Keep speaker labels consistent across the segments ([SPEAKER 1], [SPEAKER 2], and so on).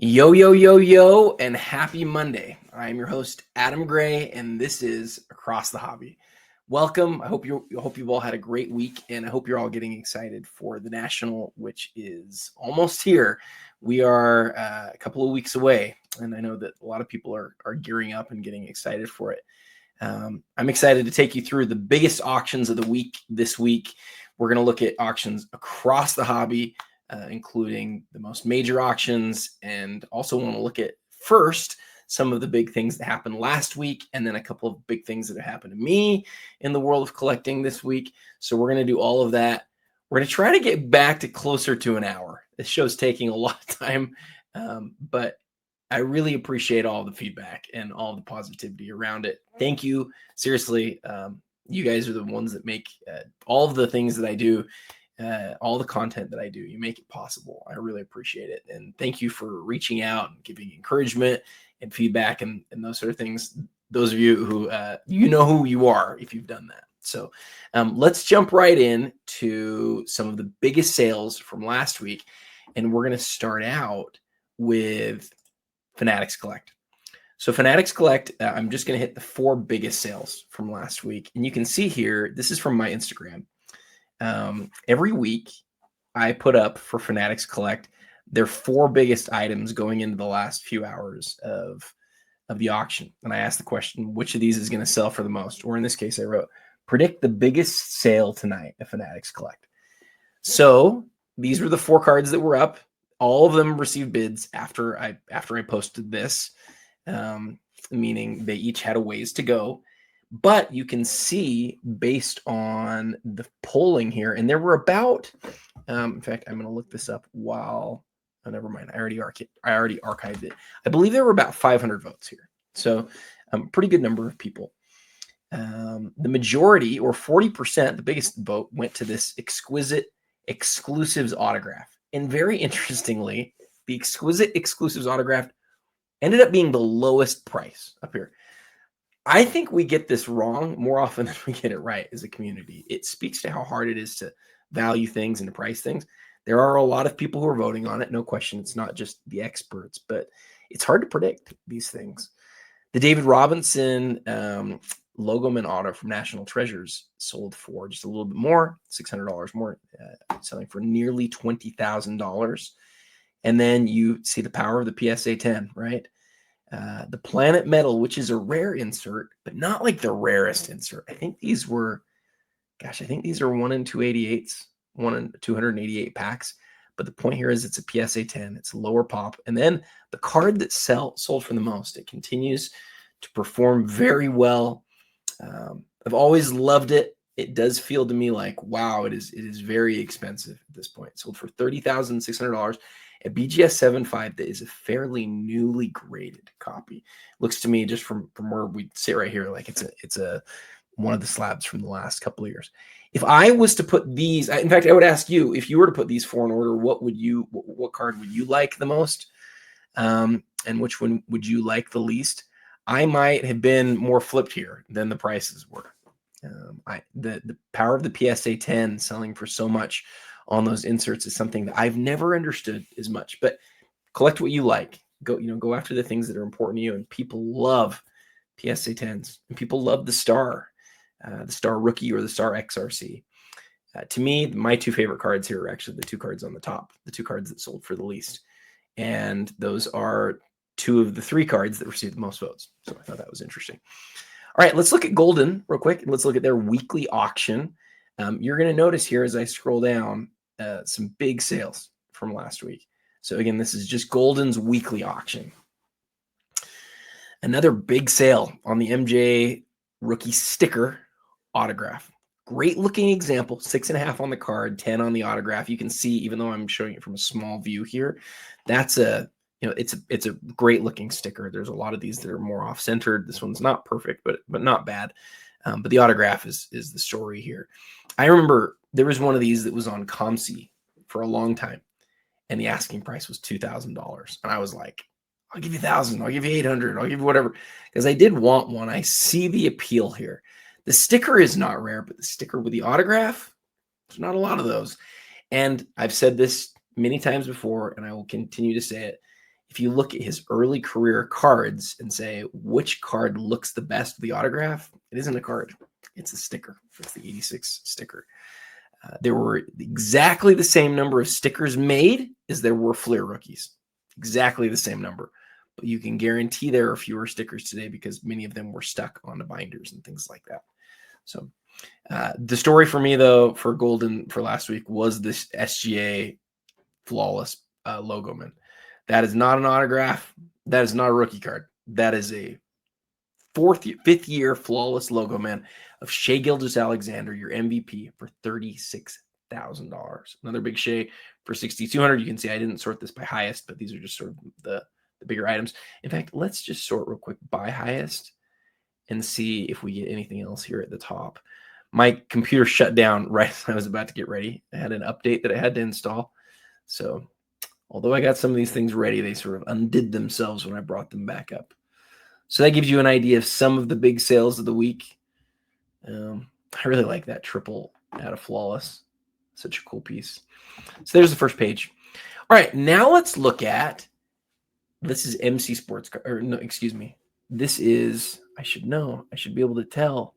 [SPEAKER 1] Yo, yo, yo, yo, and happy Monday. I'm your host, Adam Gray, and this is Across the Hobby. Welcome. I hope you've all had a great week, and I hope you're all getting excited for the National, which is almost here. We are a couple of weeks away, and I know that a lot of people are gearing up and getting excited for it. I'm excited to take you through the biggest auctions of the week this week. We're going to look at auctions across the hobby, including the most major auctions, and also want to look at first some of the big things that happened last week, and then a couple of big things that have happened to me in the world of collecting this week. So we're going to do all of that. We're going to try to get back to closer to an hour. This show's taking a lot of time, but I really appreciate all the feedback and all the positivity around it. Thank you. Seriously, you guys are the ones that make all of the things that I do, all the content that I do. You make it possible. I really appreciate it. And thank you for reaching out and giving encouragement and feedback and those sort of things. Those of you who, you know who you are if you've done that. So let's jump right in to some of the biggest sales from last week. And we're going to start out with Fanatics Collect. So Fanatics Collect, I'm just going to hit the 4 biggest sales from last week. And you can see here, this is from my Instagram. Every week I put up for Fanatics Collect their 4 biggest items going into the last few hours of the auction. And I asked the question, which of these is going to sell for the most? Or in this case, I wrote, predict the biggest sale tonight at Fanatics Collect. So these were the 4 cards that were up. All of them received bids after I posted this, meaning they each had a ways to go. But you can see based on the polling here, and there were about, in fact, I'm going to look this up while, oh, never mind. I already archived it. I believe there were about 500 votes here. So pretty good number of people. The majority, or 40%, the biggest vote, went to this exquisite exclusives autograph. And very interestingly, the exquisite exclusives autograph ended up being the lowest price up here. I think we get this wrong more often than we get it right as a community. It speaks to how hard it is to value things and to price things. There are a lot of people who are voting on it. No question. It's not just the experts, but it's hard to predict these things. The David Robinson Logoman auto from National Treasures sold for just a little bit more, $600 more, selling for nearly $20,000. And then you see the power of the PSA 10, right? The Planet Metal, which is a rare insert, but not like the rarest insert. I think these are 1 in 288s, 1 in 288 packs. But the point here is it's a PSA 10. It's a lower pop. And then the card that sold for the most, it continues to perform very well. I've always loved it. It does feel to me like, wow, it is very expensive at this point. It sold for $30,600 at BGS 7.5. That is a fairly newly graded copy. Looks to me, just from where we sit right here, like it's a one of the slabs from the last couple of years. If I was to put these, in fact, I would ask you, if you were to put these 4 in order, what card would you like the most? And which one would you like the least? I might have been more flipped here than the prices were. The power of the PSA 10 selling for so much on those inserts is something that I've never understood as much. But collect what you like. Go after the things that are important to you. And people love PSA 10s, and people love the Star Rookie or the Star XRC. To me, my 2 favorite cards here are actually the 2 cards on the top, the 2 cards that sold for the least, and those are 2 of the 3 cards that received the most votes. So I thought that was interesting. All right, let's look at Goldin real quick. Let's look at their weekly auction. You're going to notice here as I scroll down some big sales from last week. So again, this is just Goldin's weekly auction. Another big sale on the MJ rookie sticker autograph. Great looking example, 6.5 on the card, 10 on the autograph. You can see, even though I'm showing it from a small view here, that's it's a great looking sticker. There's a lot of these that are more off centered. This one's not perfect, but not bad. But the autograph is the story here. I remember there was one of these that was on ComC for a long time, and the asking price was $2,000. And I was like, I'll give you 1,000, I'll give you 800, I'll give you whatever, because I did want one. I see the appeal here. The sticker is not rare, but the sticker with the autograph, there's not a lot of those. And I've said this many times before, and I will continue to say it. if you look at his early career cards and say, which card looks the best with the autograph, it isn't a card. It's a sticker. It's the 86 sticker. There were exactly the same number of stickers made as there were Fleer rookies. Exactly the same number. But you can guarantee there are fewer stickers today because many of them were stuck onto binders and things like that. So the story for me, though, for Goldin for last week was this SGA flawless logo, man. That is not an autograph. That is not a rookie card. That is a fifth year flawless logo, man, of Shai Gilgeous-Alexander, your MVP, for $36,000. Another big Shai for $6,200. You can see I didn't sort this by highest, but these are just sort of the bigger items. In fact, let's just sort real quick by highest and see if we get anything else here at the top. My computer shut down right as I was about to get ready. I had an update that I had to install. So although I got some of these things ready, they sort of undid themselves when I brought them back up. So that gives you an idea of some of the big sales of the week. I really like that triple out of flawless. Such a cool piece. So there's the first page. All right, now let's look at, this is MC Sports, or no, excuse me. This is, I should know. I should be able to tell.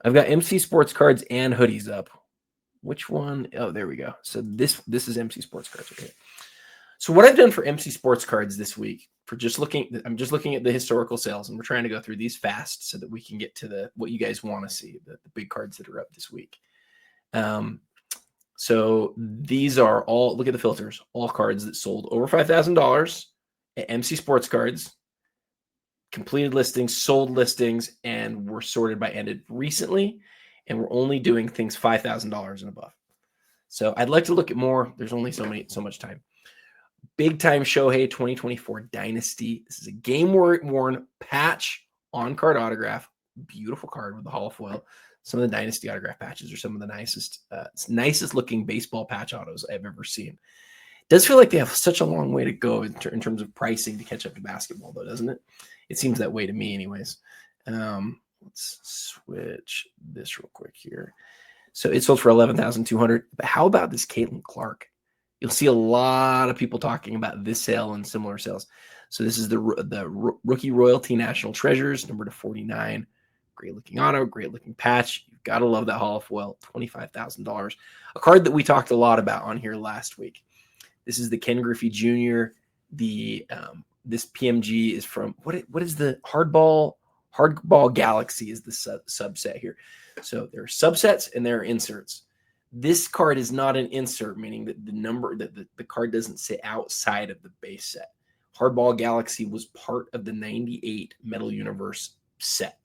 [SPEAKER 1] I've got MC Sports Cards and hoodies up. Which one? Oh, there we go. So this is MC Sports Cards. Okay. So what I've done for MC Sports Cards this week, I'm just looking at the historical sales, and we're trying to go through these fast so that we can get to what you guys want to see, the big cards that are up this week. So these are all, look at the filters, all cards that sold over $5,000 at MC Sports Cards, completed listings, sold listings, and were sorted by ended recently, and we're only doing things $5,000 and above. So I'd like to look at more. There's only so much time. Big time Shohei 2024 Dynasty. This is a game-worn patch on-card autograph. Beautiful card with the hollow foil. Some of the Dynasty autograph patches are some of the nicest looking baseball patch autos I've ever seen. It does feel like they have such a long way to go in terms of pricing to catch up to basketball, though, doesn't it? It seems that way to me anyways. Let's switch this real quick here. So it sold for $11,200. But how about this Caitlin Clark? You'll see a lot of people talking about this sale and similar sales. So this is the Rookie Royalty National Treasures, number to 49. Great looking auto, great looking patch. You've got to love that hollow foil, $25,000. A card that we talked a lot about on here last week. This is the Ken Griffey Jr. This PMG is from, what is the Hardball Galaxy is the subset here. So there are subsets and there are inserts. This card is not an insert, meaning that the card doesn't sit outside of the base set. Hardball Galaxy was part of the 98 Metal Universe set.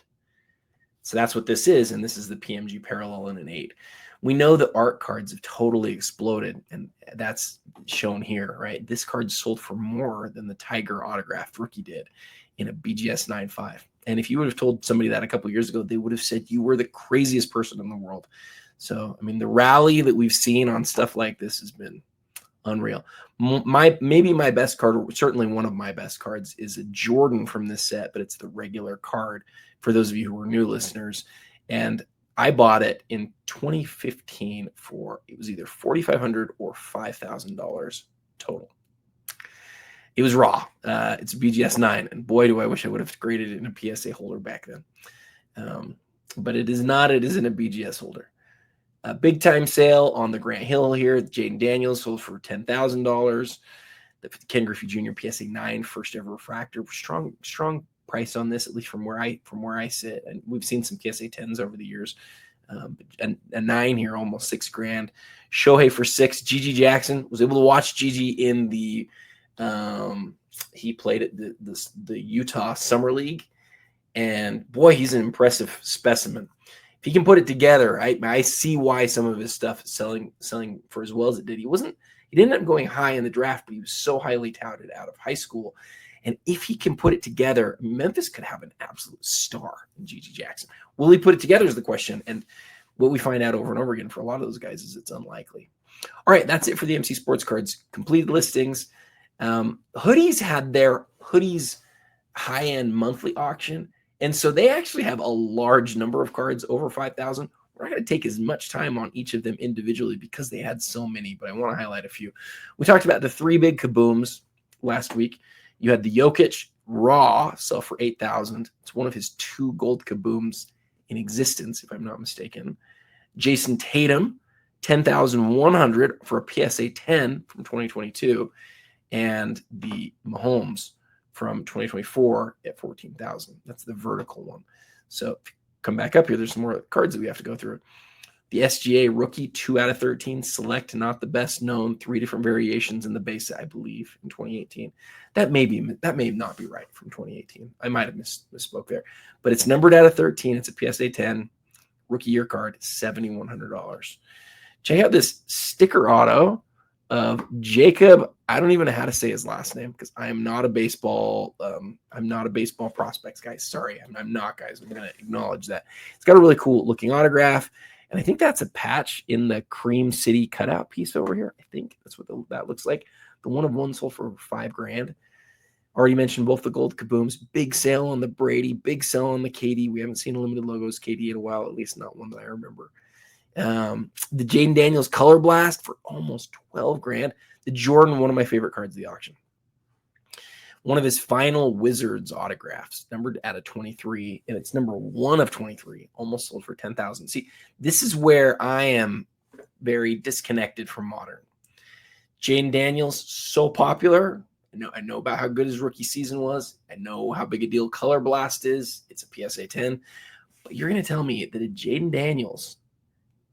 [SPEAKER 1] So that's what this is, and this is the PMG Parallel in an 8. We know that art cards have totally exploded, and that's shown here, right? This card sold for more than the Tiger autographed rookie did in a BGS 9.5. And if you would have told somebody that a couple years ago, they would have said you were the craziest person in the world. So, I mean, the rally that we've seen on stuff like this has been unreal. Maybe my best card, certainly one of my best cards, is a Jordan from this set, but it's the regular card for those of you who are new listeners. And I bought it in 2015 for, it was either $4,500 or $5,000 total. It was raw. It's a BGS 9, and boy, do I wish I would have graded it in a PSA holder back then. But it is not. It isn't a BGS holder. A big time sale on the Grant Hill here. Jaden Daniels sold for $10,000. The Ken Griffey Jr. PSA 9 first ever refractor. Strong price on this, at least from where I sit. And we've seen some PSA 10s over the years. A 9 here, almost $6,000. Shohei for $6,000. Gigi Jackson, was able to watch Gigi in the he played at the Utah Summer League, and boy, he's an impressive specimen. If he can put it together, I see why some of his stuff is selling for as well as it did. He didn't end up going high in the draft, but he was so highly touted out of high school. And if he can put it together, Memphis could have an absolute star in Gigi Jackson. Will he put it together is the question. And what we find out over and over again for a lot of those guys is it's unlikely. All right, that's it for the MC Sports Cards. Completed listings. Hoodies had their Hoodies high-end monthly auction. And so they actually have a large number of cards over 5,000. We're not going to take as much time on each of them individually because they had so many, but I want to highlight a few. We talked about the 3 big kabooms last week. You had the Jokic raw sell for $8,000. It's one of his 2 gold kabooms in existence, if I'm not mistaken. Jason Tatum, $10,100 for a PSA 10 from 2022, and the Mahomes from 2024 at $14,000. That's the vertical one. So come back up here. There's some more cards that we have to go through. The SGA rookie 2 out of 13 select, not the best known, 3 different variations in the base, I believe, in 2018. That may not be right from 2018. I might have misspoke there, but it's numbered out of 13. It's a PSA 10 rookie year card, $7,100. Check out this sticker auto of Jacob. I don't even know how to say his last name because I am not a baseball. I'm not a baseball prospects guy. Sorry, I'm not, guys. I'm going to acknowledge that. It's got a really cool looking autograph. And I think that's a patch in the Cream City cutout piece over here. I think that's what that looks like. The 1-of-1 sold for $5,000. Already mentioned both the gold kabooms. Big sale on the Brady. Big sale on the KD. We haven't seen a limited logos KD in a while, at least not one that I remember. The Jaden Daniels Color Blast for almost $12,000. The Jordan, one of my favorite cards of the auction. One of his final Wizards autographs, numbered out of 23, and it's number 1 of 23, almost sold for $10,000. See, this is where I am very disconnected from modern. Jaden Daniels, so popular. I know about how good his rookie season was. I know how big a deal Color Blast is. It's a PSA 10. But you're going to tell me that a Jaden Daniels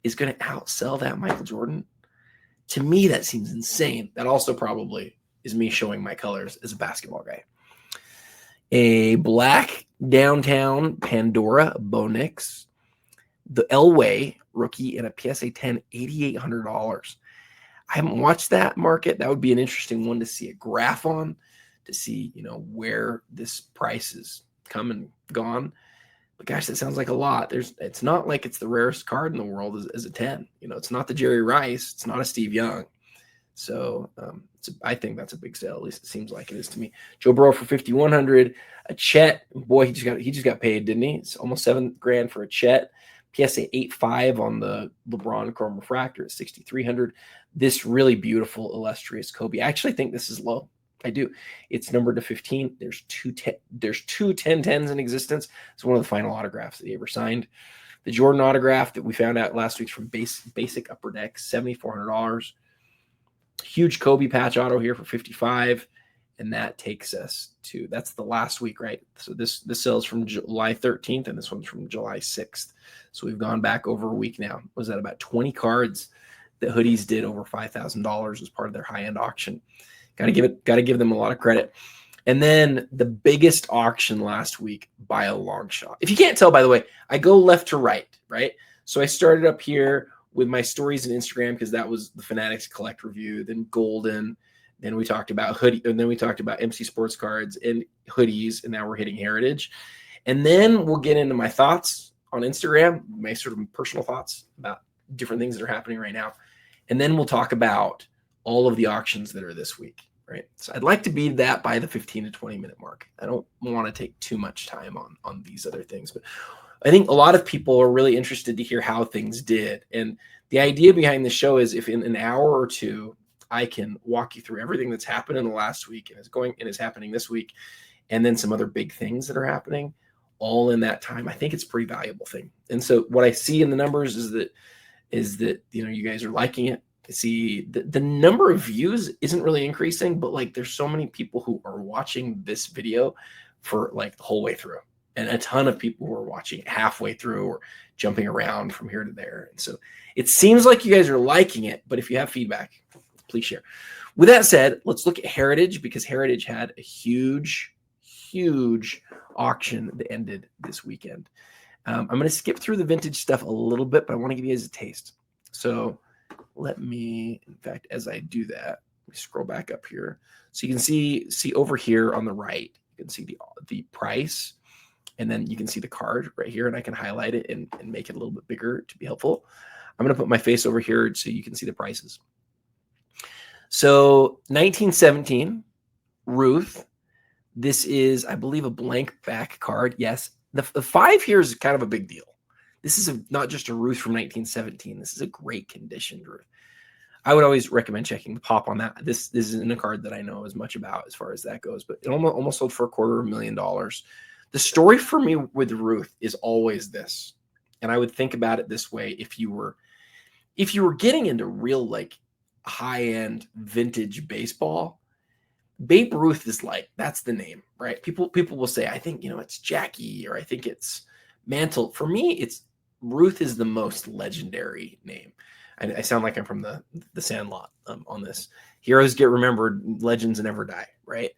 [SPEAKER 1] is going to outsell that Michael Jordan? To me, that seems insane. That also probably is me showing my colors as a basketball guy. A black downtown Pandora Bonix. The Elway rookie in a PSA 10, $8,800. I haven't watched that market. That would be an interesting one to see a graph on, to see, where this price is come and gone. But gosh, that sounds like a lot. It's not like it's the rarest card in the world as a 10. It's not the Jerry Rice. It's not a Steve Young. So I think that's a big sale. At least it seems like it is to me. Joe Burrow for $5,100. A Chet, boy, he just got paid, didn't he? It's almost $7,000 for a Chet. PSA 8.5 on the LeBron Chrome Refractor at $6,300. This really beautiful, illustrious Kobe. I actually think this is low. I do. It's numbered to 15. There's two 10-10s in existence. It's one of the final autographs that he ever signed. The Jordan autograph that we found out last week from Basic Upper Deck, $7,400. Huge Kobe patch auto here for $55,000. And that takes us to, that's the last week, right? So this sells from July 13th, and this one's from July 6th. So we've gone back over a week now. Was that about 20 cards that Hoodies did over $5,000 as part of their high-end auction? Got to give them a lot of credit. And then the biggest auction last week by a long shot. If you can't tell, by the way, I go left to right? So I started up here with my stories and Instagram because that was the Fanatics Collect review, then Goldin. Then we talked about Hoodie, and then we talked about MC Sports Cards and Hoodies, and now we're hitting Heritage. And then we'll get into my thoughts on Instagram, my sort of personal thoughts about different things that are happening right now. And then we'll talk about all of the auctions that are this week, right? So I'd like to be that by the 15 to 20 minute mark. I don't want to take too much time on these other things, but I think a lot of people are really interested to hear how things did. And the idea behind the show is if in an hour or two, I can walk you through everything that's happened in the last week and is happening this week, and then some other big things that are happening all in that time. I think it's a pretty valuable thing. And so what I see in the numbers is that you guys are liking it. I see the number of views isn't really increasing, but like there's so many people who are watching this video for like the whole way through, and a ton of people who are watching it halfway through or jumping around from here to there. And so it seems like you guys are liking it, but if you have feedback, please share. With that said, let's look at Heritage, because Heritage had a huge auction that ended this weekend. I'm going to skip through the vintage stuff a little bit, but I want to give you guys a taste. So let me, in fact, as I do that, let me scroll back up here. So you can see over here on the right, you can see the price, and then you can see the card right here, and I can highlight it and make it a little bit bigger to be helpful. I'm going to put my face over here so you can see the prices. So 1917, Ruth. This is, I believe, a blank back card. Yes, the 5 here is kind of a big deal. This is not just a Ruth from 1917. This is a great conditioned Ruth. I would always recommend checking the pop on that. This isn't a card that I know as much about as far as that goes, but it almost sold for $250,000. The story for me with Ruth is always this, and I would think about it this way: if you were getting into real like high end vintage baseball, Babe Ruth is like, that's the name, right? People will say, I think, it's Jackie, or I think it's Mantle. For me, it's Ruth is the most legendary name. I sound like I'm from the Sandlot on this. Heroes get remembered, legends never die, right?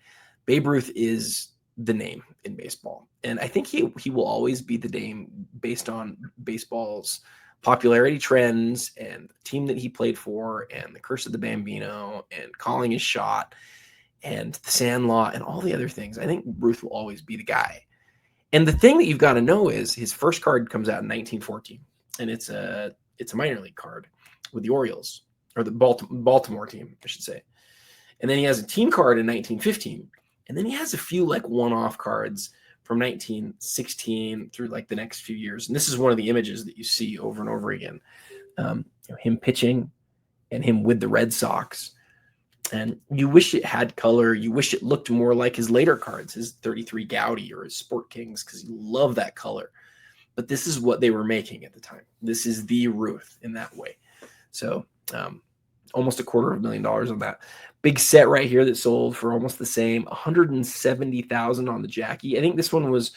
[SPEAKER 1] Babe Ruth is the name in baseball. And I think he will always be the name based on baseball's popularity trends and the team that he played for and the Curse of the Bambino and calling his shot and the Sandlot and all the other things. I think Ruth will always be the guy. And the thing that you've got to know is his first card comes out in 1914, and it's a minor league card with the Orioles, or the Baltimore team, I should say. And then he has a team card in 1915, and then he has a few like one-off cards from 1916 through like the next few years. And this is one of the images that you see over and over again. Him pitching and him with the Red Sox. And you wish it had color. You wish it looked more like his later cards, his 33 Gaudy or his Sport Kings, because you love that color. But this is what they were making at the time. This is the Ruth in that way. So almost $250,000 on that. Big set right here that sold for almost the same, $170,000 on the Jackie. I think this one was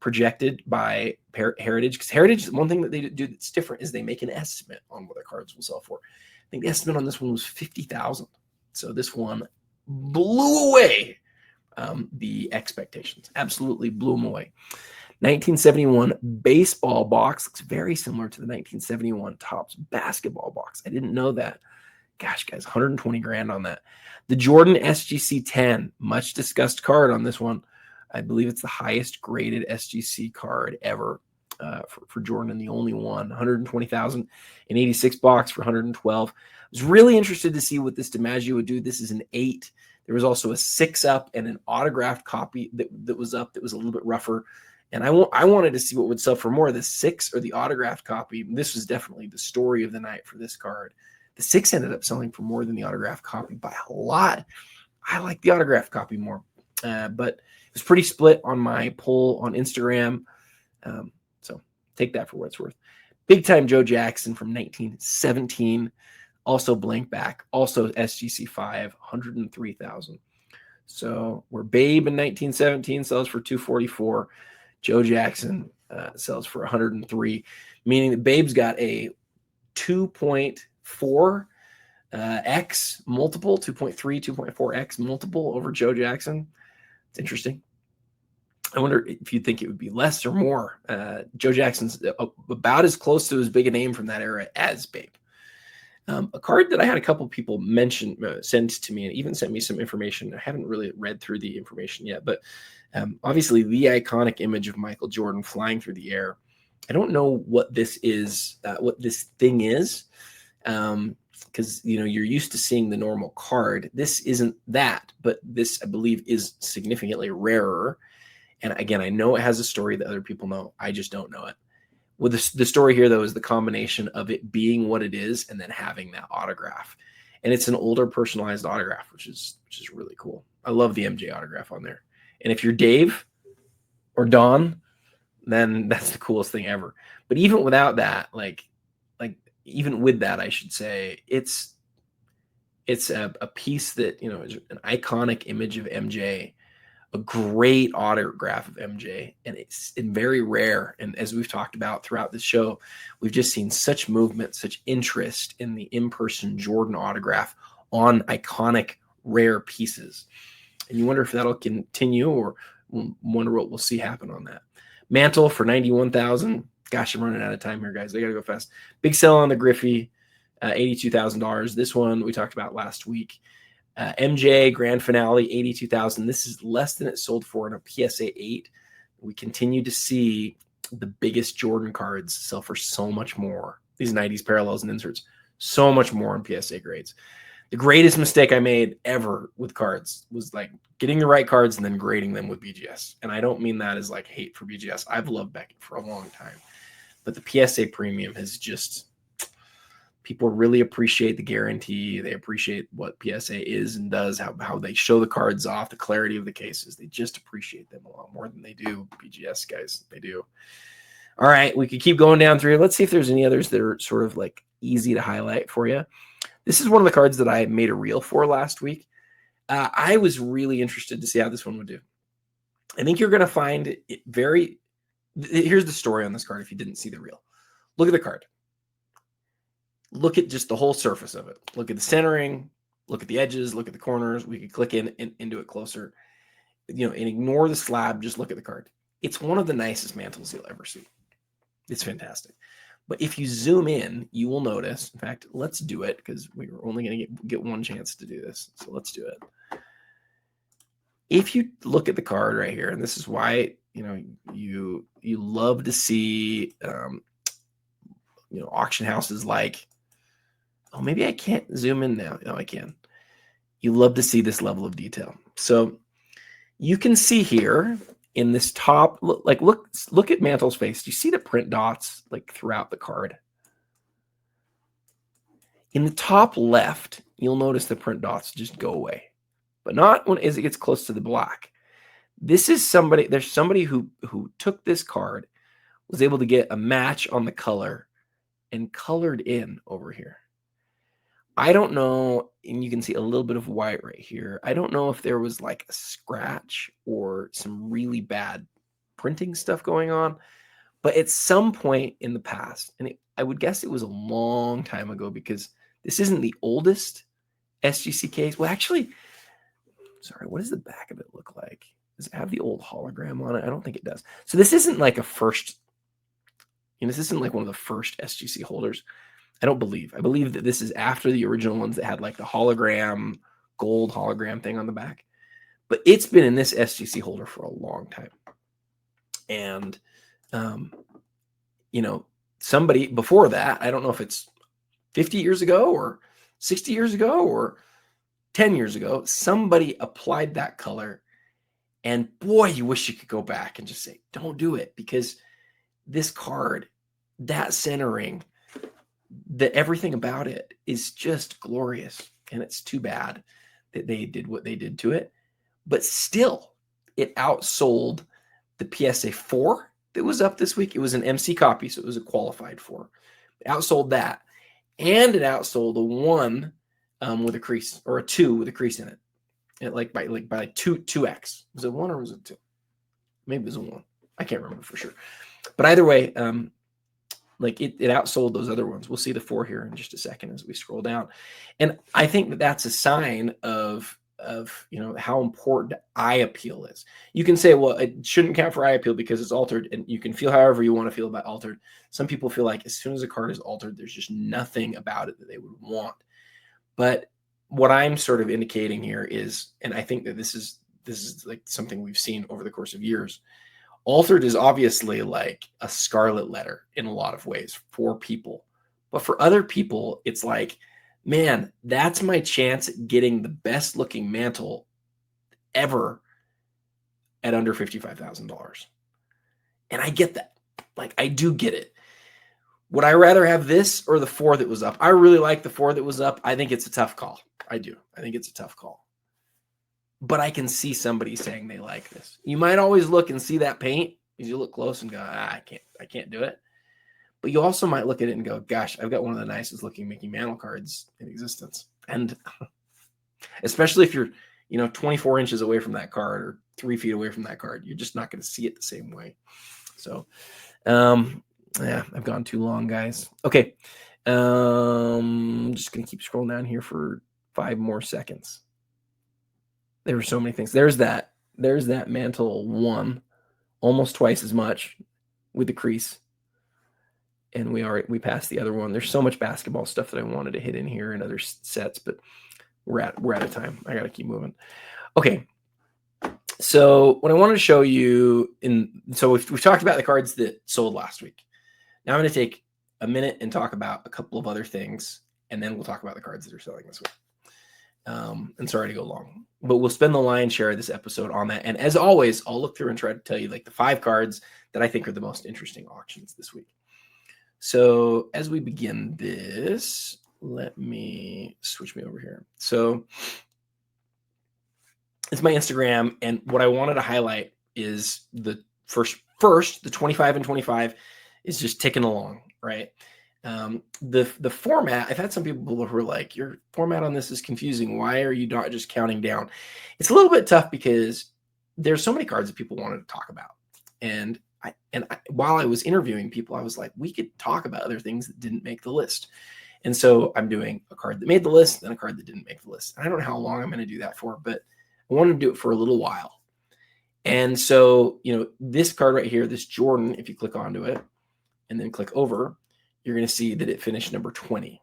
[SPEAKER 1] projected by Heritage, because Heritage, one thing that they do that's different is they make an estimate on what their cards will sell for. I think the estimate on this one was $50,000. So this one blew away the expectations. Absolutely blew them away. 1971 baseball box looks very similar to the 1971 Topps basketball box. I didn't know that. Gosh, guys, $120,000 on that. The Jordan SGC 10, much discussed card on this one. I believe it's the highest graded SGC card ever for Jordan, and the only one. $120,000 in 86 box for $112,000. I was really interested to see what this DiMaggio would do. This is an 8. There was also a 6 up and an autographed copy that was up that was a little bit rougher. And I wanted to see what would sell for more, the 6 or the autographed copy. This was definitely the story of the night for this card. The 6 ended up selling for more than the autographed copy by a lot. I like the autographed copy more. But it was pretty split on my poll on Instagram. So take that for what it's worth. Big Time Joe Jackson from 1917. Also blank back. Also SGC 5, $103,000. So where Babe in 1917 sells for $244, Joe Jackson sells for $103, meaning that Babe's got a 2.4 X multiple, 2.3, 2.4X multiple over Joe Jackson. It's interesting. I wonder if you think it would be less or more. Joe Jackson's about as close to as big a name from that era as Babe. A card that I had a couple people send to me, and even sent me some information. I haven't really read through the information yet, but obviously the iconic image of Michael Jordan flying through the air. I don't know what this is, what this thing is, because you're used to seeing the normal card. This isn't that, but this, I believe, is significantly rarer. And again, I know it has a story that other people know. I just don't know it. Well, the story here, though, is the combination of it being what it is and then having that autograph. And it's an older personalized autograph, which is really cool. I love the MJ autograph on there. And if you're Dave or Don, then that's the coolest thing ever. But even without that, even with that, I should say, it's a piece that, is an iconic image of MJ, a great autograph of MJ, and it's very rare. And as we've talked about throughout the show, we've just seen such movement, such interest in the in-person Jordan autograph on iconic, rare pieces. And you wonder if that'll continue, or wonder what we'll see happen on that. Mantle for $91,000. Gosh, I'm running out of time here, guys. I got to go fast. Big sell on the Griffey, $82,000. This one we talked about last week. MJ Grand Finale, $82,000. This is less than it sold for in a PSA 8. We continue to see the biggest Jordan cards sell for so much more. These 90s parallels and inserts, so much more in PSA grades. The greatest mistake I made ever with cards was getting the right cards and then grading them with BGS. And I don't mean that as hate for BGS. I've loved Beckett for a long time. But the PSA premium has just People really appreciate the guarantee. They appreciate what PSA is and does, how they show the cards off, the clarity of the cases. They just appreciate them a lot more than they do BGS guys. They do. All right, we could keep going down through. Let's see if there's any others that are sort of like easy to highlight for you. This is one of the cards that I made a reel for last week. I was really interested to see how this one would do. I think you're going to find it very... Here's the story on this card if you didn't see the reel. Look at the card. Look at just the whole surface of it. Look at the centering. Look at the edges. Look at the corners. We could click into it closer. And ignore the slab. Just look at the card. It's one of the nicest mantles you'll ever see. It's fantastic. But if you zoom in, you will notice. In fact, let's do it because we're only going to get one chance to do this. So let's do it. If you look at the card right here, and this is why you love to see auction houses like. Oh, maybe I can't zoom in now. No, I can. You love to see this level of detail. So you can see here in this top, look at Mantle's face. Do you see the print dots like throughout the card? In the top left, you'll notice the print dots just go away, but not as it gets close to the black. This is somebody, there's somebody who took this card, was able to get a match on the color and colored in over here. I don't know, and you can see a little bit of white right here. I don't know if there was like a scratch or some really bad printing stuff going on, but at some point in the past, and I would guess it was a long time ago because this isn't the oldest SGC case. Well, actually, sorry, what does the back of it look like? Does it have the old hologram on it? I don't think it does. So this isn't like a first, this isn't like one of the first SGC holders. I don't believe. I believe that this is after the original ones that had like the hologram, gold hologram thing on the back. But it's been in this SGC holder for a long time. And, somebody before that, I don't know if it's 50 years ago or 60 years ago or 10 years ago, somebody applied that color. And boy, you wish you could go back and just say, don't do it. Because this card, that centering, everything about it is just glorious, and it's too bad that they did what they did to it. But still, it outsold the PSA 4 that was up this week. It was an MC copy, so it was a qualified 4. It outsold that, and it outsold a 1 with a crease, or a 2 with a crease in it. And by 2x. Was it 1 or was it 2? Maybe it was a 1. I can't remember for sure. But either way, it outsold those other ones. We'll see the 4 here in just a second as we scroll down. And I think that that's a sign of how important eye appeal is. You can say, well, it shouldn't count for eye appeal because it's altered, and you can feel however you want to feel about altered. Some people feel like as soon as a card is altered, there's just nothing about it that they would want. But what I'm sort of indicating here is, and I think that this is like something we've seen over the course of years, altered is obviously like a scarlet letter in a lot of ways for people. But for other people, it's like, man, that's my chance at getting the best looking mantle ever at under $55,000. And I get that. Like, I do get it. Would I rather have this or the 4 that was up? I really like the 4 that was up. I think it's a tough call. I do. I think it's a tough call. But I can see somebody saying they like this. You might always look and see that paint because you look close and go, I can't do it. But you also might look at it and go, gosh, I've got one of the nicest looking Mickey Mantle cards in existence. And especially if you're, 24 inches away from that card or 3 feet away from that card, you're just not going to see it the same way. So, I've gone too long, guys. Okay. I'm just going to keep scrolling down here for 5 more seconds. There were so many things. There's that Mantle 1, almost twice as much with the crease. And we passed the other one. There's so much basketball stuff that I wanted to hit in here and other sets, but we're out of time. I got to keep moving. Okay. So what I wanted to show you we've talked about the cards that sold last week. Now I'm going to take a minute and talk about a couple of other things, and then we'll talk about the cards that are selling this week. And sorry to go long, but we'll spend the lion's share of this episode on that. And as always, I'll look through and try to tell you like the 5 cards that I think are the most interesting auctions this week. So as we begin this, let me switch me over here. So it's my Instagram, and what I wanted to highlight is the first the 25 and 25 is just ticking along, right? The format, I've had some people who are like, your format on this is confusing. Why are you not just counting down? It's a little bit tough because there's so many cards that people wanted to talk about. And while I was interviewing people, I was like, we could talk about other things that didn't make the list. And so I'm doing a card that made the list and a card that didn't make the list. I don't know how long I'm going to do that for, but I wanted to do it for a little while. And so, this card right here, this Jordan, if you click onto it and then click over, you're going to see that it finished number 20.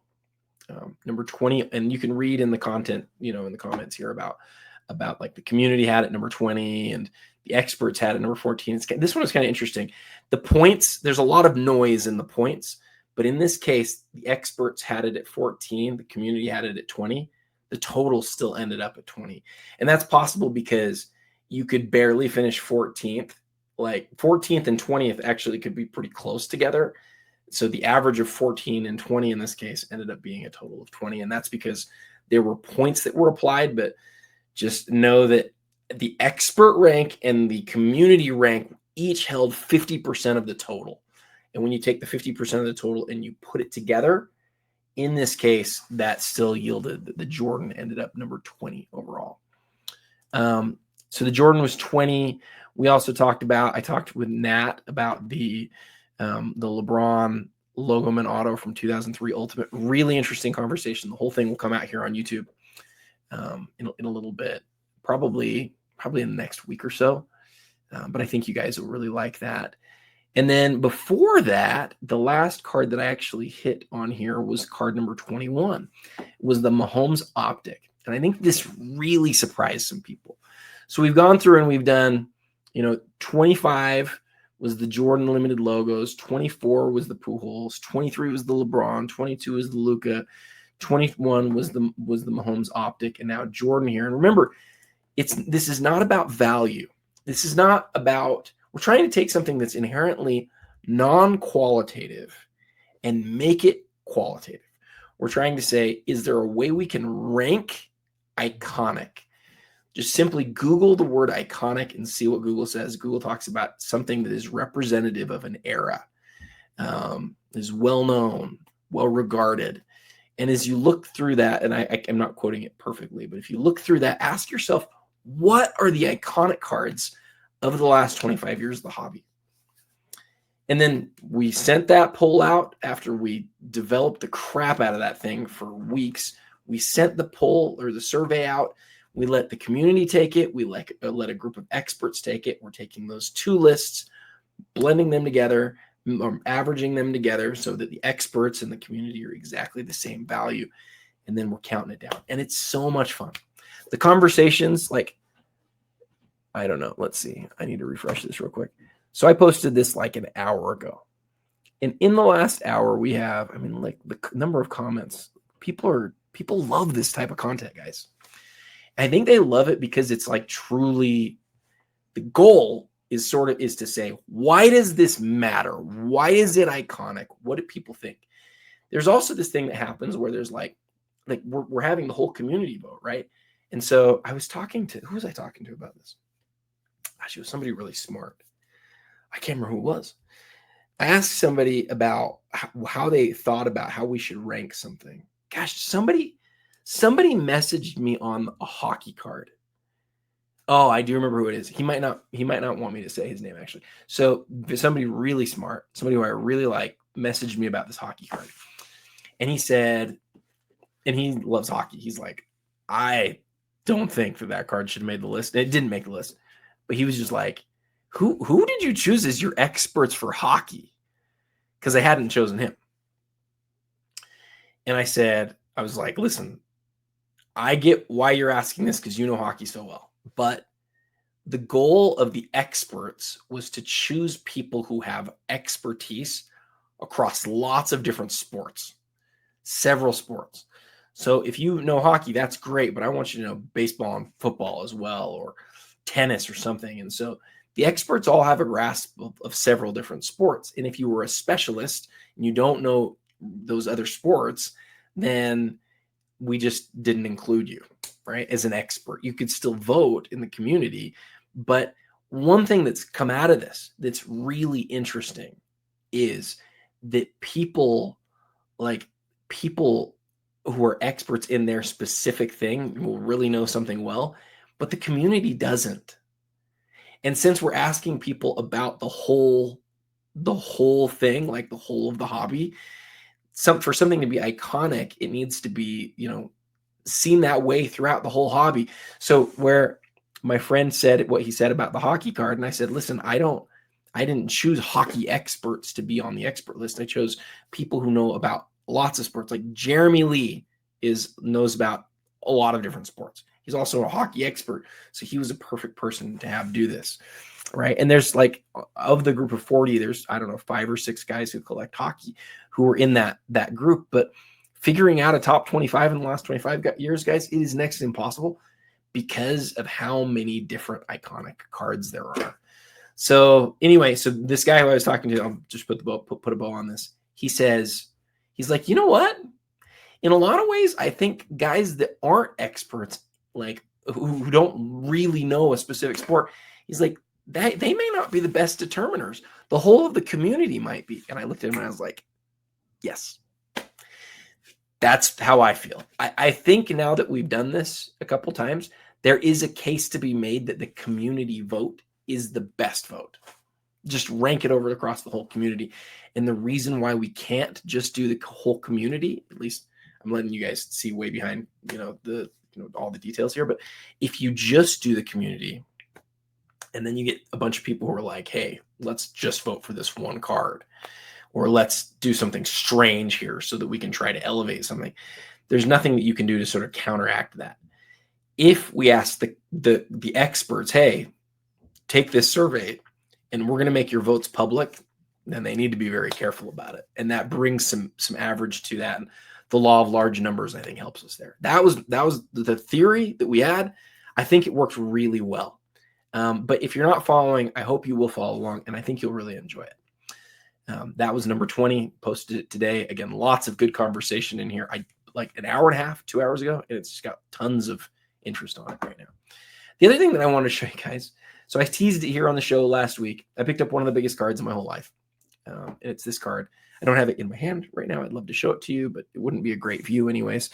[SPEAKER 1] Number 20, and you can read in the content, in the comments here about like the community had it number 20 and the experts had it number 14. This one is kind of interesting. The points, there's a lot of noise in the points, but in this case, the experts had it at 14, the community had it at 20. The total still ended up at 20. And that's possible because you could barely finish 14th. Like 14th and 20th actually could be pretty close together. So the average of 14 and 20 in this case ended up being a total of 20. And that's because there were points that were applied, but just know that the expert rank and the community rank each held 50% of the total. And when you take the 50% of the total and you put it together, in this case, that still yielded that the Jordan ended up number 20 overall. So the Jordan was 20. We also I talked with Nat about the LeBron Logoman auto from 2003 Ultimate. Really interesting conversation. The whole thing will come out here on YouTube in a little bit, probably in the next week or so. But I think you guys will really like that. And then before that, the last card that I actually hit on here was card number 21. It was the Mahomes Optic. And I think this really surprised some people. So we've gone through and we've done, 25 was the Jordan Limited logos, 24 was the Pujols, 23 was the LeBron, 22 was the Luka, 21 was the Mahomes Optic, and now Jordan here. And remember, this is not about value. This is not about, we're trying to take something that's inherently non-qualitative and make it qualitative. We're trying to say, is there a way we can rank iconic? Just simply Google the word iconic and see what Google says. Google talks about something that is representative of an era, is well-known, well-regarded. And as you look through that, and I'm not quoting it perfectly, but if you look through that, ask yourself, what are the iconic cards of the last 25 years of the hobby? And then we sent that poll out after we developed the crap out of that thing for weeks. We sent the poll or the survey out. We let the community take it. We let a group of experts take it. We're taking those two lists, blending them together, averaging them together so that the experts and the community are exactly the same value. And then we're counting it down. And it's so much fun. The conversations, I don't know. Let's see. I need to refresh this real quick. So I posted this like an hour ago. And in the last hour, we have, the number of comments. People love this type of content, guys. I think they love it because it's truly, the goal is to say, why does this matter? Why is it iconic? What do people think? There's also this thing that happens where there's we're having the whole community vote, right? And so I was talking to, who was I talking to about this? Actually, it was somebody really smart. I can't remember who it was. I asked somebody about how they thought about how we should rank something. Gosh, somebody messaged me on a hockey card. Oh, I do remember who it is. He might not want me to say his name, actually. So somebody really smart, somebody who I really like, messaged me about this hockey card. And he said, and he loves hockey. He's like, I don't think that card should have made the list. It didn't make the list. But he was just like, who did you choose as your experts for hockey? Because I hadn't chosen him. And I was like, listen, I get why you're asking this because you know hockey so well. But the goal of the experts was to choose people who have expertise across lots of different sports, several sports. So if you know hockey, that's great, but I want you to know baseball and football as well, or tennis or something. And so The experts all have a grasp of several different sports. And if you were a specialist and you don't know those other sports, then we just didn't include you, right? As an expert, you could still vote in the community. But one thing that's come out of this that's really interesting is that people who are experts in their specific thing will really know something well, but the community doesn't. And since we're asking people about the whole thing, like the whole of the hobby, for something to be iconic, it needs to be, seen that way throughout the whole hobby. So where my friend said what he said about the hockey card, and I said, listen, I didn't choose hockey experts to be on the expert list. I chose people who know about lots of sports. Like Jeremy Lee knows about a lot of different sports. He's also a hockey expert. So he was a perfect person to have do this. Right. And there's like, of the group of 40, there's, I don't know, 5 or 6 guys who collect hockey who are in that group. But figuring out a top 25 in the last 25 years, guys, it is next to impossible because of how many different iconic cards there are. So anyway, so this guy who I was talking to, I'll just put a bow on this. He's like, you know what? In a lot of ways, I think guys that aren't experts, like who don't really know a specific sport, he's like, they may not be the best determiners. The whole of the community might be. And I looked at him and I was like, yes, that's how I feel. I think now that we've done this a couple times, there is a case to be made that the community vote is the best vote. Just rank it over across the whole community. And the reason why we can't just do the whole community, at least I'm letting you guys see way behind, all the details here. But if you just do the community, and then you get a bunch of people who are like, hey, let's just vote for this one card, or let's do something strange here so that we can try to elevate something. There's nothing that you can do to sort of counteract that. If we ask the experts, hey, take this survey and we're going to make your votes public, then they need to be very careful about it. And that brings some average to that. And the law of large numbers, I think, helps us there. That was the theory that we had. I think it works really well. But if you're not following, I hope you will follow along, and I think you'll really enjoy it. That was number 20, posted it today. Again, lots of good conversation in here. I like an hour and a half, 2 hours ago, and it's just got tons of interest on it right now. The other thing that I want to show you guys, so I teased it here on the show last week. I picked up one of the biggest cards in my whole life. And it's this card. I don't have it in my hand right now. I'd love to show it to you, but it wouldn't be a great view anyways.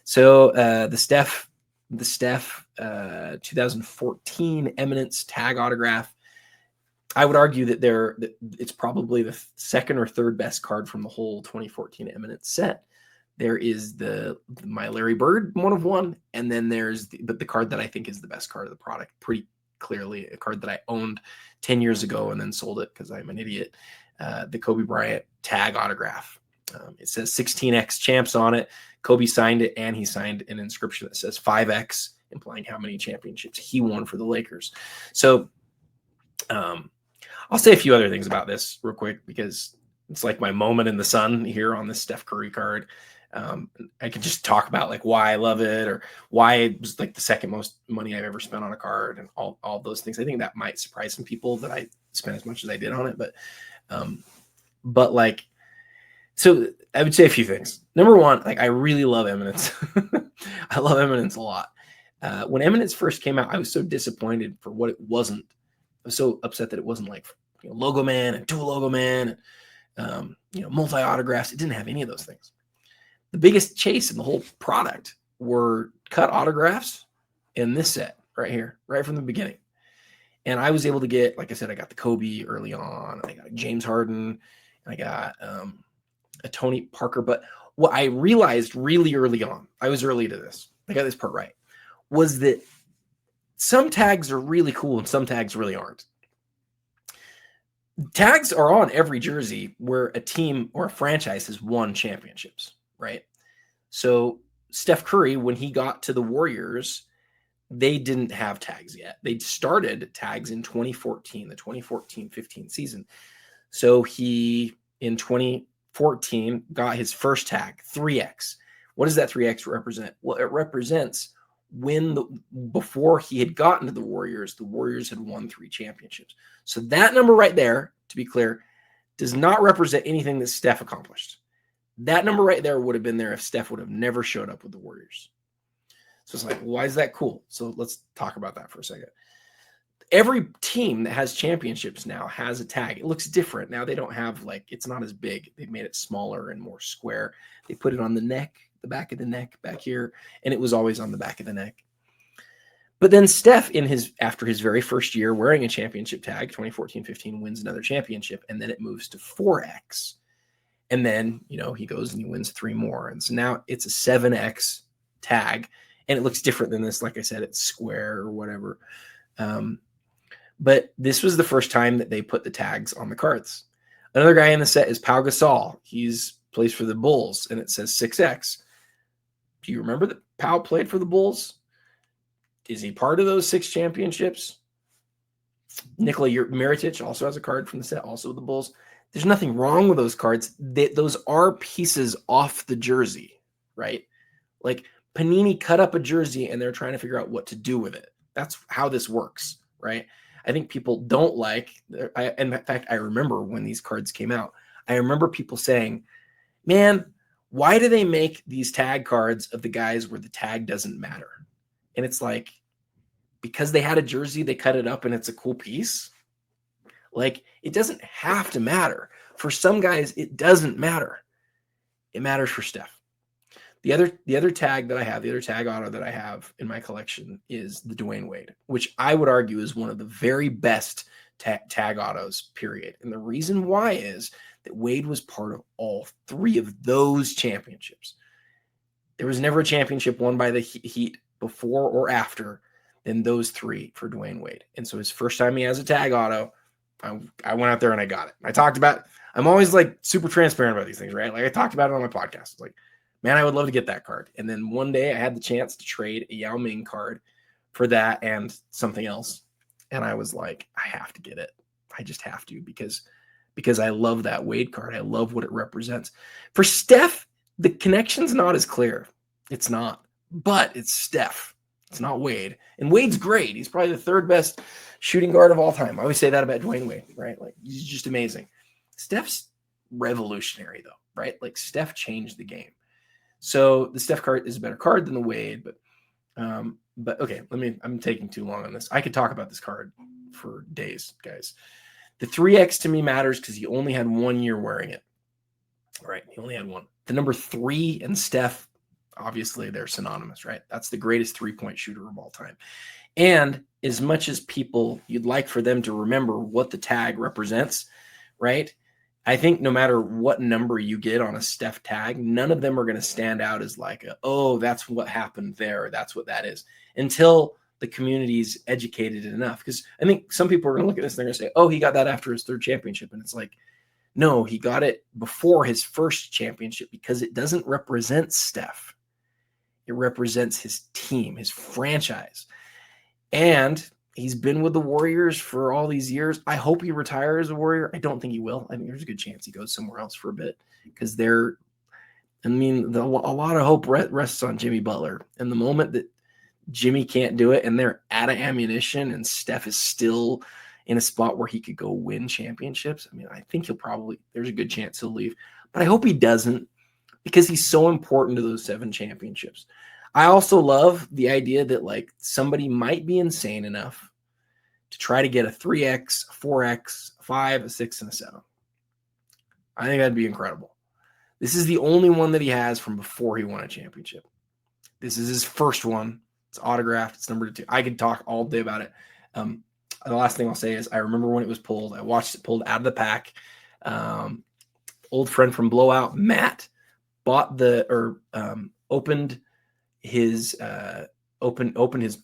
[SPEAKER 1] So the Steph 2014 Eminence tag autograph. I would argue that it's probably the second or third best card from the whole 2014 Eminence set. There is the My Larry Bird 1/1, and then there's the card that I think is the best card of the product, pretty clearly a card that I owned 10 years ago and then sold it because I'm an idiot. The Kobe Bryant tag autograph. It says 16X champs on it. Kobe signed it, and he signed an inscription that says 5X, implying how many championships he won for the Lakers. So I'll say a few other things about this real quick because it's like my moment in the sun here on this Steph Curry card. I could just talk about like why I love it or why it was like the second most money I've ever spent on a card and all those things. I think that might surprise some people that I spent as much as I did on it, but like, so I would say a few things. Number one, like I really love Eminence. I love Eminence a lot. When Eminence first came out, I was so disappointed for what it wasn't. I was so upset that it wasn't like Logo Man and Dual Logo Man and multi autographs. It didn't have any of those things. The biggest chase in the whole product were cut autographs in this set right here, right from the beginning. And I was able to get, like I said, I got the Kobe early on. I got James Harden. I got a Tony Parker. But what I realized really early on, I was early to this, I got this part right, was that some tags are really cool and some tags really aren't. Tags are on every jersey where a team or a franchise has won championships, right? So Steph Curry, when he got to the Warriors, they didn't have tags yet. They started tags in 2014, the 2014-15 season. So he, in 2014, got his first tag, 3X. What does that 3X represent? Well, it represents before he had gotten to the Warriors had won 3 championships. So that number right there, to be clear, does not represent anything that Steph accomplished. That number right there would have been there if Steph would have never showed up with the Warriors. So it's like, why is that cool? So let's talk about that for a second. Every team that has championships now has a tag. It looks different. Now they don't have, like, it's not as big. They've made it smaller and more square. They put it on the neck, the back of the neck back here, and it was always on the back of the neck. But then Steph, after his very first year wearing a championship tag, 2014-15, wins another championship, and then it moves to 4X. And then, he goes and he wins 3 more. And so now it's a 7X tag, and it looks different than this. Like I said, it's square or whatever. But this was the first time that they put the tags on the cards. Another guy in the set is Pau Gasol. He's plays for the Bulls, and it says 6X. Do you remember that Pau played for the Bulls? Is he part of those 6 championships? Nikola Mirotic also has a card from the set, also the Bulls. There's nothing wrong with those cards. Those are pieces off the jersey, right? Like Panini cut up a jersey and they're trying to figure out what to do with it. That's how this works, right? I think people don't in fact, I remember when these cards came out, I remember people saying, man, why do they make these tag cards of the guys where the tag doesn't matter? And it's like, because they had a jersey, they cut it up and it's a cool piece. Like, it doesn't have to matter. For some guys, it doesn't matter. It matters for Steph. The other tag that I have, the other tag auto that I have in my collection is the Dwayne Wade, which I would argue is one of the very best tag autos, period. And the reason why is that Wade was part of all 3 of those championships. There was never a championship won by the Heat before or after than those 3 for Dwayne Wade. And so his first time he has a tag auto, I went out there and I got it. I talked about, I'm always like super transparent about these things, right? Like I talked about it on my podcast. It's like, man, I would love to get that card. And then one day I had the chance to trade a Yao Ming card for that and something else. And I was like, I have to get it. I just have to because I love that Wade card. I love what it represents. For Steph, the connection's not as clear. It's not. But it's Steph. It's not Wade. And Wade's great. He's probably the 3rd best shooting guard of all time. I always say that about Dwayne Wade, right? Like, he's just amazing. Steph's revolutionary, though, right? Like, Steph changed the game. So the Steph card is a better card than the Wade, but okay, I'm taking too long on this. I could talk about this card for days, guys. The 3X to me matters because he only had 1 year wearing it. All right, he only had 1. The number 3 and Steph, obviously they're synonymous, right? That's the greatest 3-point shooter of all time. And as much as you'd like for them to remember what the tag represents, right? I think no matter what number you get on a Steph tag, none of them are going to stand out as like, oh, that's what happened there. That's what that is, until the community's educated enough. Because I think some people are going to look at this and they're going to say, oh, he got that after his 3rd championship. And it's like, no, he got it before his first championship because it doesn't represent Steph. It represents his team, his franchise. And he's been with the Warriors for all these years. I hope he retires as a Warrior. I don't think he will. I think there's a good chance he goes somewhere else for a bit because a lot of hope rests on Jimmy Butler. And the moment that Jimmy can't do it and they're out of ammunition and Steph is still in a spot where he could go win championships, I mean, I think there's a good chance he'll leave. But I hope he doesn't because he's so important to those 7 championships. I also love the idea that like somebody might be insane enough to try to get a 3X, a 4X, a 5, a 6, and a 7. I think that'd be incredible. This is the only one that he has from before he won a championship. This is his first one. It's autographed. It's number 2. I could talk all day about it. The last thing I'll say is I remember when it was pulled. I watched it pulled out of the pack. Old friend from Blowout, Matt, opened his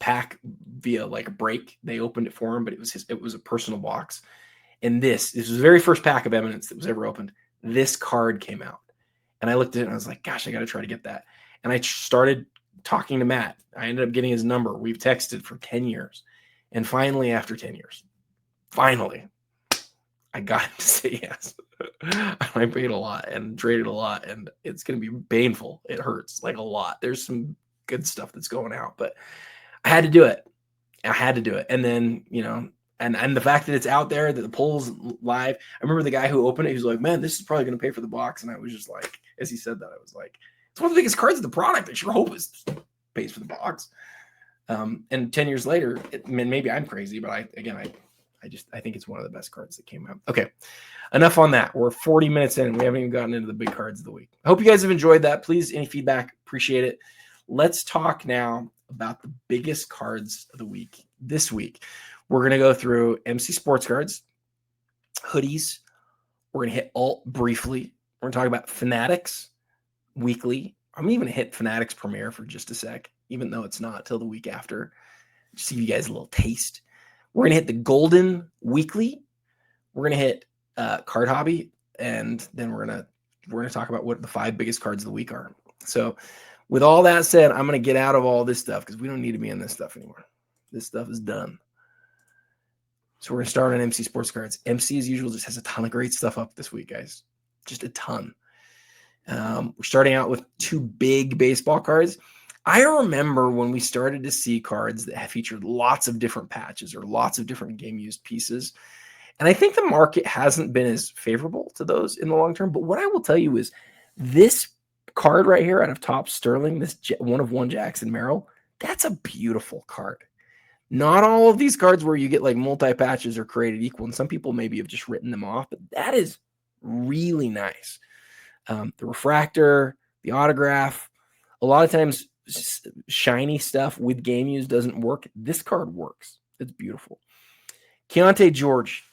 [SPEAKER 1] pack via like a break. They opened it for him, but it was a personal box. And this was the very first pack of Eminence that was ever opened. This card came out. And I looked at it and I was like, gosh, I got to try to get that. And I started talking to Matt. I ended up getting his number. We've texted for 10 years. And finally, after 10 years, I got him to say yes. I paid a lot and traded a lot, and it's going to be painful. It hurts like a lot. There's some good stuff that's going out, but I had to do it. And then, and the fact that it's out there, that the poll's live. I remember the guy who opened it, he was like, man, this is probably going to pay for the box. And I was just like, as he said that, I was like, it's one of the biggest cards of the product. I sure hope it pays for the box. And 10 years later, maybe I'm crazy, but I think it's one of the best cards that came out. Okay. Enough on that. We're 40 minutes in and we haven't even gotten into the big cards of the week. I hope you guys have enjoyed that. Please, any feedback, appreciate it. Let's talk now about the biggest cards of the week. This week, we're going to go through MC Sports Cards, Hoodies. We're going to hit Alt briefly. We're going to talk about Fanatics weekly. I'm even going to hit Fanatics Premiere for just a sec, even though it's not till the week after. Just to give you guys a little taste. We're going to hit the Goldin weekly. We're going to hit Card Hobby, and then we're going to talk about what the 5 biggest cards of the week are. So with all that said, I'm going to get out of all this stuff because we don't need to be in this stuff anymore. This stuff is done. So we're going to start on MC Sports Cards. MC, as usual, just has a ton of great stuff up this week, guys. Just a ton. We're starting out with 2 big baseball cards. I remember when we started to see cards that have featured lots of different patches or lots of different game-used pieces. And I think the market hasn't been as favorable to those in the long term. But what I will tell you is this card right here out of Top Sterling, this 1/1 Jackson Merrill, that's a beautiful card. Not all of these cards where you get like multi-patches are created equal, and some people maybe have just written them off, but that is really nice. The refractor, the autograph, a lot of times shiny stuff with game use doesn't work. This card works. It's beautiful. Keontae George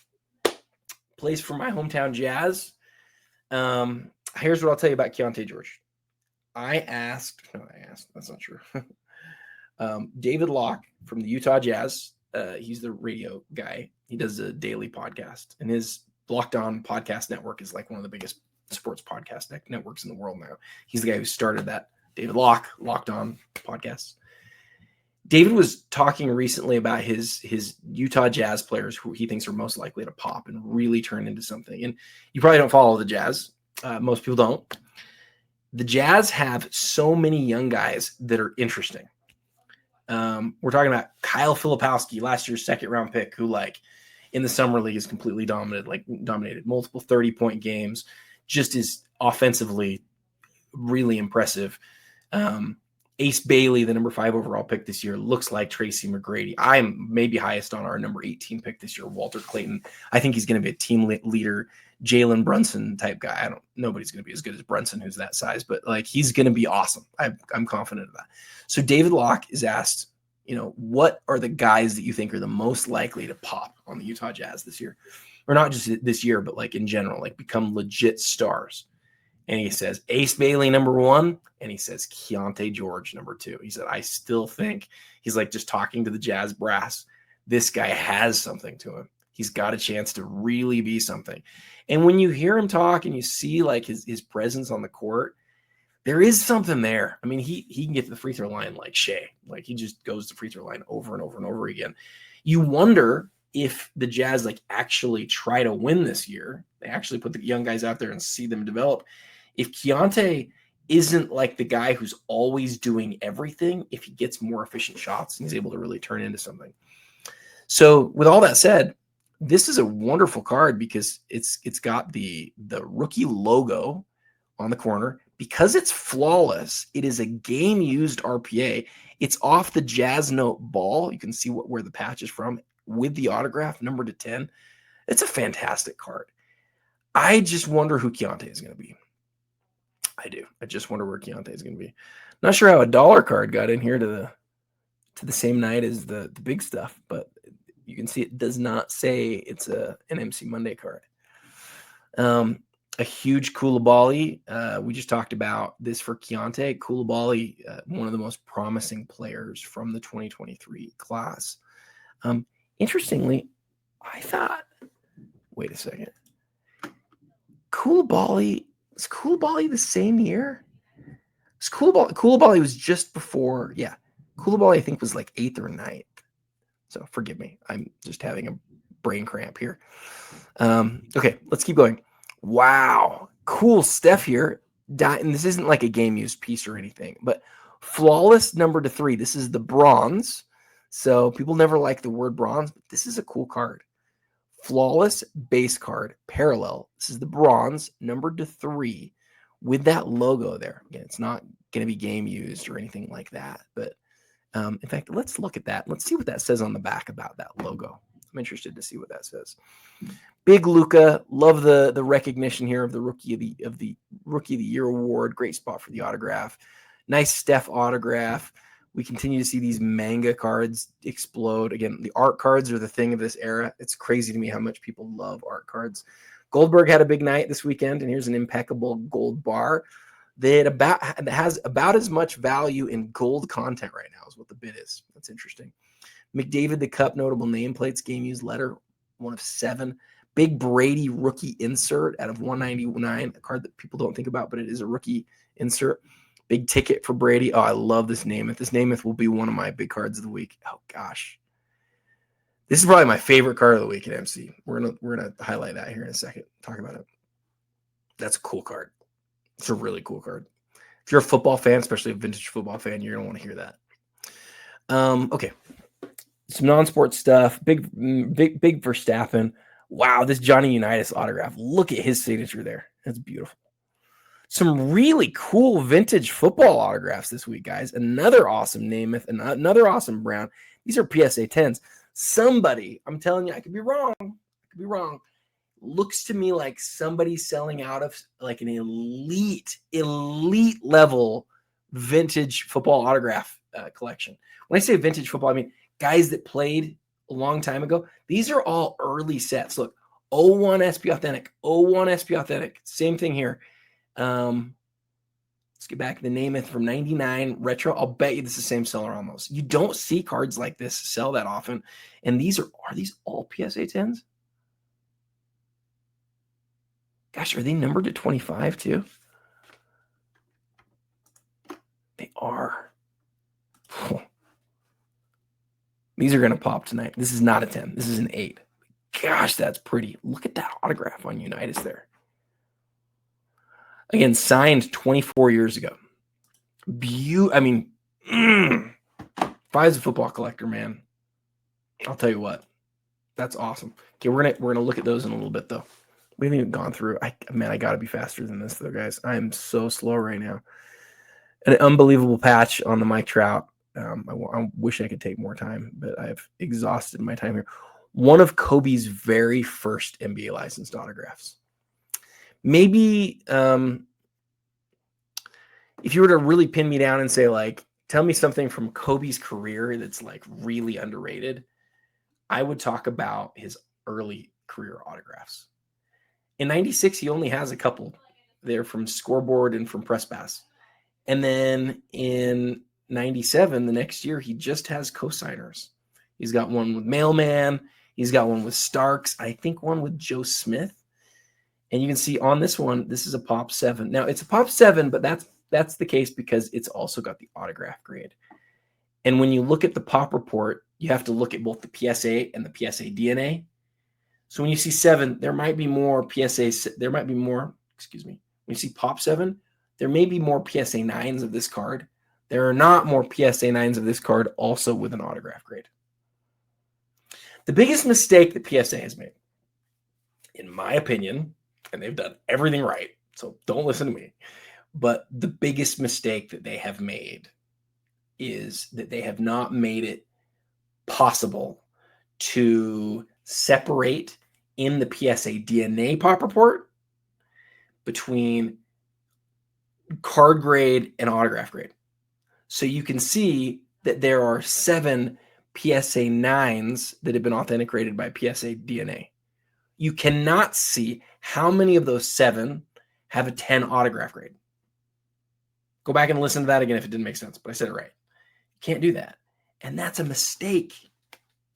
[SPEAKER 1] plays for my hometown Jazz. Here's what I'll tell you about Keontae George. That's not true. David Locke from the Utah Jazz. He's the radio guy. He does a daily podcast, and his Locked On podcast network is like one of the biggest sports podcast networks in the world now. He's the guy who started that. David Locke, Locked On podcasts. David was talking recently about his Utah Jazz players who he thinks are most likely to pop and really turn into something. And you probably don't follow the Jazz. Most people don't. The Jazz have so many young guys that are interesting. We're talking about Kyle Filipowski, last year's 2nd-round pick, who like in the summer league is completely dominated multiple 30-point games, just is offensively really impressive. Ace Bailey, the number 5 overall pick this year, looks like Tracy McGrady. I'm maybe highest on our number 18 pick this year, Walter Clayton. I think he's going to be a team leader, Jalen Brunson type guy. Nobody's going to be as good as Brunson, who's that size, but like he's going to be awesome. I'm confident of that. So David Locke is asked, what are the guys that you think are the most likely to pop on the Utah Jazz this year? Or not just this year, but like in general, like become legit stars. And he says Ace Bailey, number 1. And he says Keontae George, number 2. He said, I still think he's like just talking to the Jazz brass. This guy has something to him. He's got a chance to really be something. And when you hear him talk and you see like his presence on the court, there is something there. I mean, he can get to the free throw line like Shea. Like he just goes to the free throw line over and over and over again. You wonder if the Jazz like actually try to win this year. They actually put the young guys out there and see them develop. If Keontae isn't like the guy who's always doing everything, if he gets more efficient shots and he's able to really turn into something. So with all that said, this is a wonderful card because it's got the rookie logo on the corner. Because it's flawless, it is a game-used RPA. It's off the Jazz Note ball. You can see where the patch is from with the autograph, number to 10. It's a fantastic card. I just wonder who Keontae is going to be. I do. I just wonder where Keontae is going to be. Not sure how a dollar card got in here to the same night as the big stuff, but you can see it does not say it's an MC Monday card. A huge Koulibaly. We just talked about this for Keontae. Koulibaly, one of the most promising players from the 2023 class. Interestingly, I thought, wait a second. Was Koulibaly the same year? Koulibaly was just before, yeah. Koulibaly, I think, was like 8th or 9th. So forgive me. I'm just having a brain cramp here. Okay, let's keep going. Wow. Cool stuff here. And this isn't like a game-used piece or anything, but Flawless number to 3. This is the bronze. So people never like the word bronze, but this is a cool card. Flawless base card, parallel. This is the bronze, numbered to 3, with that logo there. Again, it's not going to be game used or anything like that. But in fact, let's look at that. Let's see what that says on the back about that logo. I'm interested to see what that says. Big Luka, love the recognition here of the rookie of the rookie of the year award. Great spot for the autograph. Nice Steph autograph. We continue to see these manga cards explode. Again, the art cards are the thing of this era. It's crazy to me how much people love art cards. Goldberg had a big night this weekend, and here's an impeccable gold bar that has about as much value in gold content right now as what the bid is. That's interesting. McDavid the Cup notable nameplates, game used letter, 1 of 7. Big Brady rookie insert out of 199, a card that people don't think about, but it is a rookie insert. Big ticket for Brady. Oh, I love this Namath. This Namath will be one of my big cards of the week. Oh gosh, this is probably my favorite card of the week at MC. We're gonna highlight that here in a second. Talk about it. That's a cool card. It's a really cool card. If you're a football fan, especially a vintage football fan, you're gonna want to hear that. Okay, some non-sports stuff. Big Verstappen. Wow, this Johnny Unitas autograph. Look at his signature there. That's beautiful. Some really cool vintage football autographs this week, guys. Another awesome Namath, another awesome Brown. These are PSA 10s. Somebody, I'm telling you, I could be wrong. Looks to me like somebody's selling out of like an elite level vintage football autograph collection. When I say vintage football, I mean guys that played a long time ago. These are all early sets. Look, 01 SP Authentic, 01 SP Authentic. Same thing here. Let's get back to the Namath from 99 retro. I'll bet you this is the same seller almost. You don't see cards like this sell that often. And these are these all PSA 10s? Gosh, are they numbered to 25 too? They are. These are going to pop tonight. This is not a 10. This is an 8. Gosh, that's pretty. Look at that autograph on Unitas there. Again, signed 24 years ago. Fi's a football collector, man. I'll tell you what. That's awesome. Okay, we're gonna look at those in a little bit, though. We haven't even gone through. I gotta be faster than this, though, guys. I am so slow right now. An unbelievable patch on the Mike Trout. I wish I could take more time, but I've exhausted my time here. One of Kobe's very first NBA licensed autographs. Maybe if you were to really pin me down and say, like, tell me something from Kobe's career that's like really underrated, I would talk about his early career autographs. In 96, he only has a couple there from Scoreboard and from Press Pass. And then in 97, the next year, he just has cosigners. He's got one with Mailman. He's got one with Starks. I think one with Joe Smith. And you can see on this one, this is a Pop 7. Now, it's a Pop 7, but that's the case because it's also got the autograph grade. And when you look at the Pop report, you have to look at both the PSA and the PSA DNA. So when you see 7, there might be more PSA. There might be more, when you see Pop 7, there may be more PSA 9s of this card. There are not more PSA 9s of this card also with an autograph grade. The biggest mistake that PSA has made, in my opinion, and they've done everything right, so don't listen to me, but the biggest mistake that they have made is that they have not made it possible to separate in the PSA DNA Pop report between card grade and autograph grade. So you can see that there are 7 PSA 9s that have been authenticated by PSA DNA. You cannot see how many of those 7 have a 10 autograph grade. Go back and listen to that again if it didn't make sense, but I said it right. You can't do that. And that's a mistake.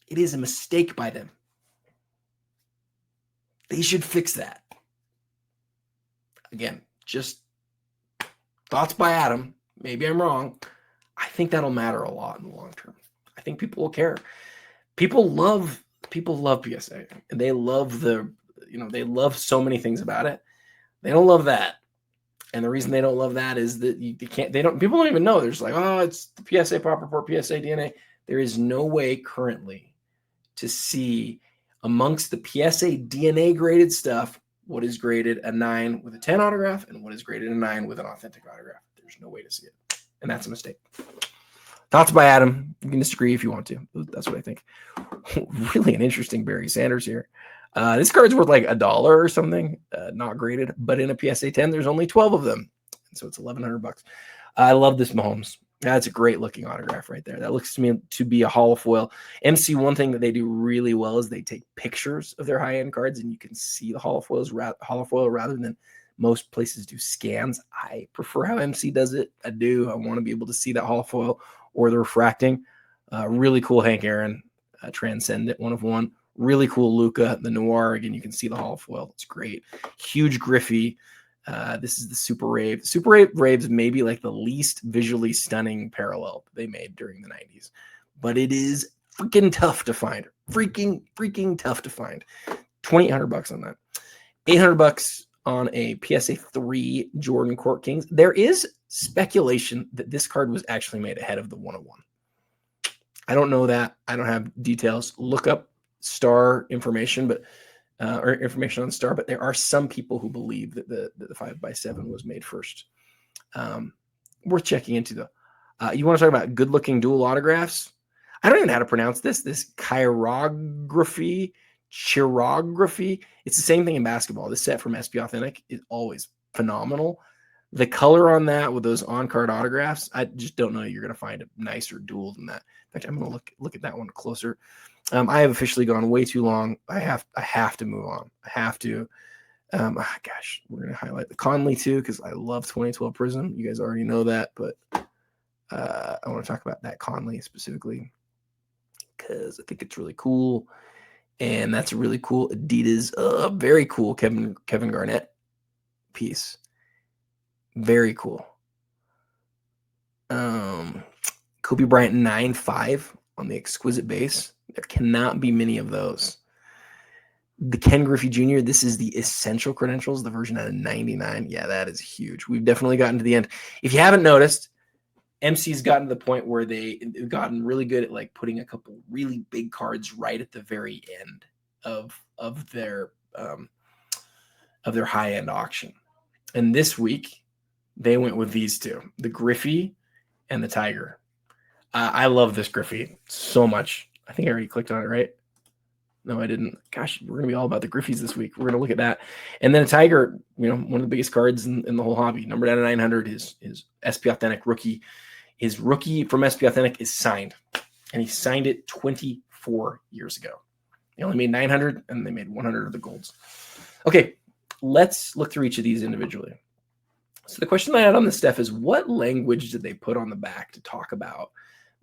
[SPEAKER 1] It is a mistake by them. They should fix that. Again, just thoughts by Adam. Maybe I'm wrong. I think that'll matter a lot in the long term. I think people will care. People love PSA, and they love they love so many things about it. They don't love that. And the reason they don't love that is that people don't even know. There's like, oh, it's the PSA Pop Report, PSA DNA. There is no way currently to see amongst the PSA DNA graded stuff what is graded a 9 with a 10 autograph and what is graded a 9 with an authentic autograph. There's no way to see it. And that's a mistake. Thoughts by Adam. You can disagree if you want to. That's what I think. Really an interesting Barry Sanders here. This card's worth like $1 or something, not graded, but in a PSA 10, there's only 12 of them. So it's $1,100. I love this Mahomes. That's a great looking autograph right there. That looks to me to be a holofoil. MC, one thing that they do really well is they take pictures of their high-end cards, and you can see the holofoil rather than most places do scans. I prefer how MC does it. I do. I want to be able to see that holofoil or the refracting. Really cool Hank Aaron, Transcendent, 1/1. Really cool Luca, the Noir. Again, you can see the holofoil. It's great. Huge Griffey. This is the Super Rave. Super Raves may be like the least visually stunning parallel they made during the 90s. But it is freaking tough to find. Freaking tough to find. $2,800 on that. $800 on a PSA 3 Jordan Court Kings. There is speculation that this card was actually made ahead of the 101. I don't know that. I don't have details. Look up Star information, but or information on Star, but there are some people who believe that the 5x7 was made first. Worth checking into, though. You want to talk about good-looking dual autographs? I don't even know how to pronounce this. This chirography. It's the same thing in basketball. This set from SP Authentic is always phenomenal. The color on that with those on-card autographs, I just don't know you're going to find a nicer dual than that. In fact, I'm going to look at that one closer. I have officially gone way too long. I have to move on. I have to. Gosh, we're going to highlight the Conley too because I love 2012 Prism. You guys already know that, but I want to talk about that Conley specifically because I think it's really cool. And that's a really cool Adidas, very cool Kevin Garnett piece. Very cool. Kobe Bryant 9.5 on the exquisite base. There cannot be many of those. The Ken Griffey Jr., this is the essential credentials, the version out of 99. Yeah, that is huge. We've definitely gotten to the end. If you haven't noticed, MC's gotten to the point where they've gotten really good at like putting a couple really big cards right at the very end of their high-end auction. And this week, they went with these two, the Griffey and the Tiger. I love this Griffey so much. I think I already clicked on it, right? No, I didn't. Gosh, we're going to be all about the Griffies this week. We're going to look at that. And then a Tiger, one of the biggest cards in the whole hobby. Numbered out of 900, his SP Authentic rookie. His rookie from SP Authentic is signed. And he signed it 24 years ago. They only made 900, and they made 100 of the golds. Okay, let's look through each of these individually. So the question I had on this stuff is, what language did they put on the back to talk about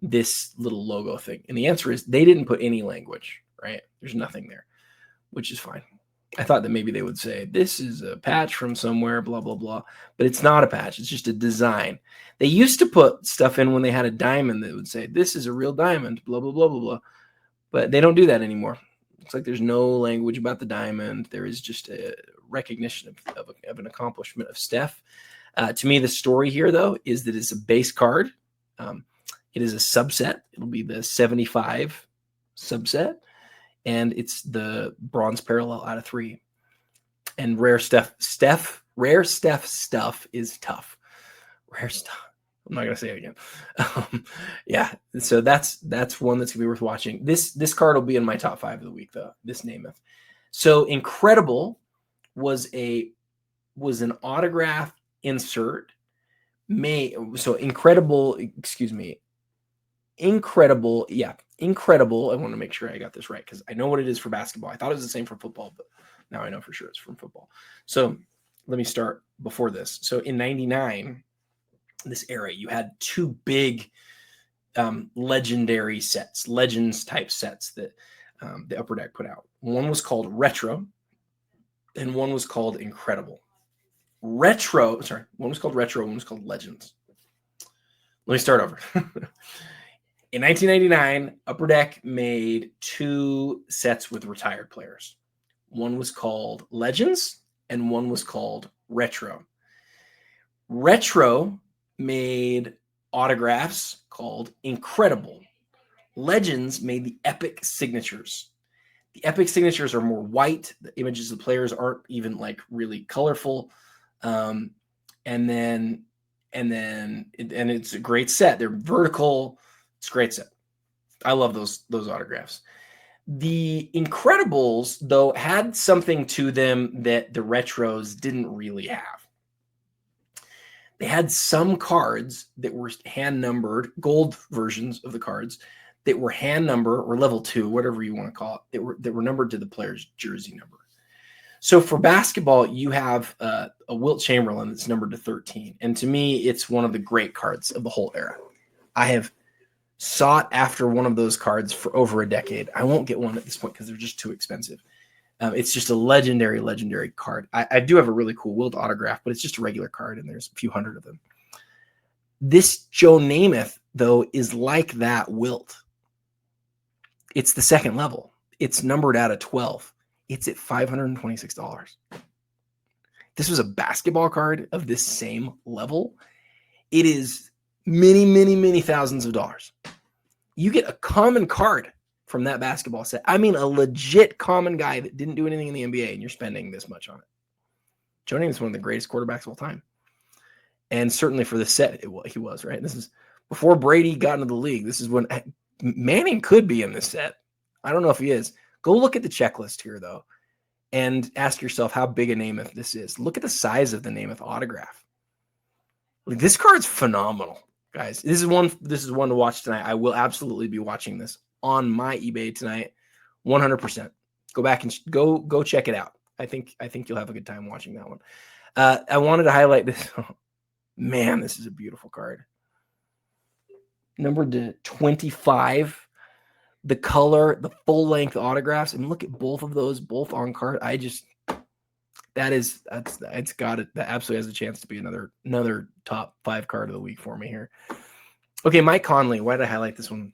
[SPEAKER 1] this little logo thing? And the answer is they didn't put any language, right? There's nothing there, which is fine. I thought that maybe they would say, this is a patch from somewhere, blah, blah, blah. But it's not a patch. It's just a design. They used to put stuff in when they had a diamond that would say, this is a real diamond, blah, blah, blah, blah, blah. But they don't do that anymore. Looks like there's no language about the diamond. There is just a recognition of an accomplishment of Steph. To me, the story here, though, is that it's a base card. It is a subset. It'll be the 75 subset. And it's the bronze parallel out of 3. And rare Steph stuff is tough. Rare stuff. I'm not gonna say it again. Yeah. So that's one that's gonna be worth watching. This card will be in my top 5 of the week, though. This Namath. So Incredible was an autograph insert. Incredible. Yeah. Incredible. I want to make sure I got this right because I know what it is for basketball. I thought it was the same for football, but now I know for sure it's from football. So let me start before this. So in 99, this era, you had 2 big legendary sets, legends type sets that the Upper Deck put out. One was called Retro and one was called Incredible. One was called Retro, one was called Legends. Let me start over. In 1999, Upper Deck made 2 sets with retired players. One was called Legends and one was called Retro. Retro made autographs called Incredible. Legends made the Epic Signatures. The Epic Signatures are more white. The images of the players aren't even like really colorful. And it's a great set. They're vertical. It's a great set. I love those autographs. The Incredibles, though, had something to them that the retros didn't really have. They had some cards that were hand numbered, gold versions of the cards that were hand number or level 2, whatever you want to call it, that were numbered to the player's jersey number. So for basketball, you have a Wilt Chamberlain that's numbered to 13. And to me, it's one of the great cards of the whole era. I have sought after one of those cards for over a decade. I won't get one at this point because they're just too expensive. It's just a legendary card. I do have a really cool Wilt autograph, but it's just a regular card, and there's a few hundred of them. This Joe Namath, though, is like that Wilt. It's the second level. It's numbered out of 12. It's at $526. This was a basketball card of this same level. It is many thousands of dollars. You get a common card from that basketball set. I mean, a legit common guy that didn't do anything in the NBA, and you're spending this much on it. Joe Namath is one of the greatest quarterbacks of all time. And certainly for the set, he was, right? This is before Brady got into the league. This is when Manning could be in this set. I don't know if he is. Go look at the checklist here, though, and ask yourself how big a Namath this is. Look at the size of the Namath autograph. Like, this card's phenomenal, guys. This is one to watch tonight. I will absolutely be watching this on my eBay tonight, 100%. Go back and go check it out. I think you'll have a good time watching that one. I wanted to highlight this. Man, this is a beautiful card. Numbered to 25. The color, the full length autographs, and look at both of those, both on card. That absolutely has a chance to be another top 5 card of the week for me here. Okay, Mike Conley. Why did I highlight this one?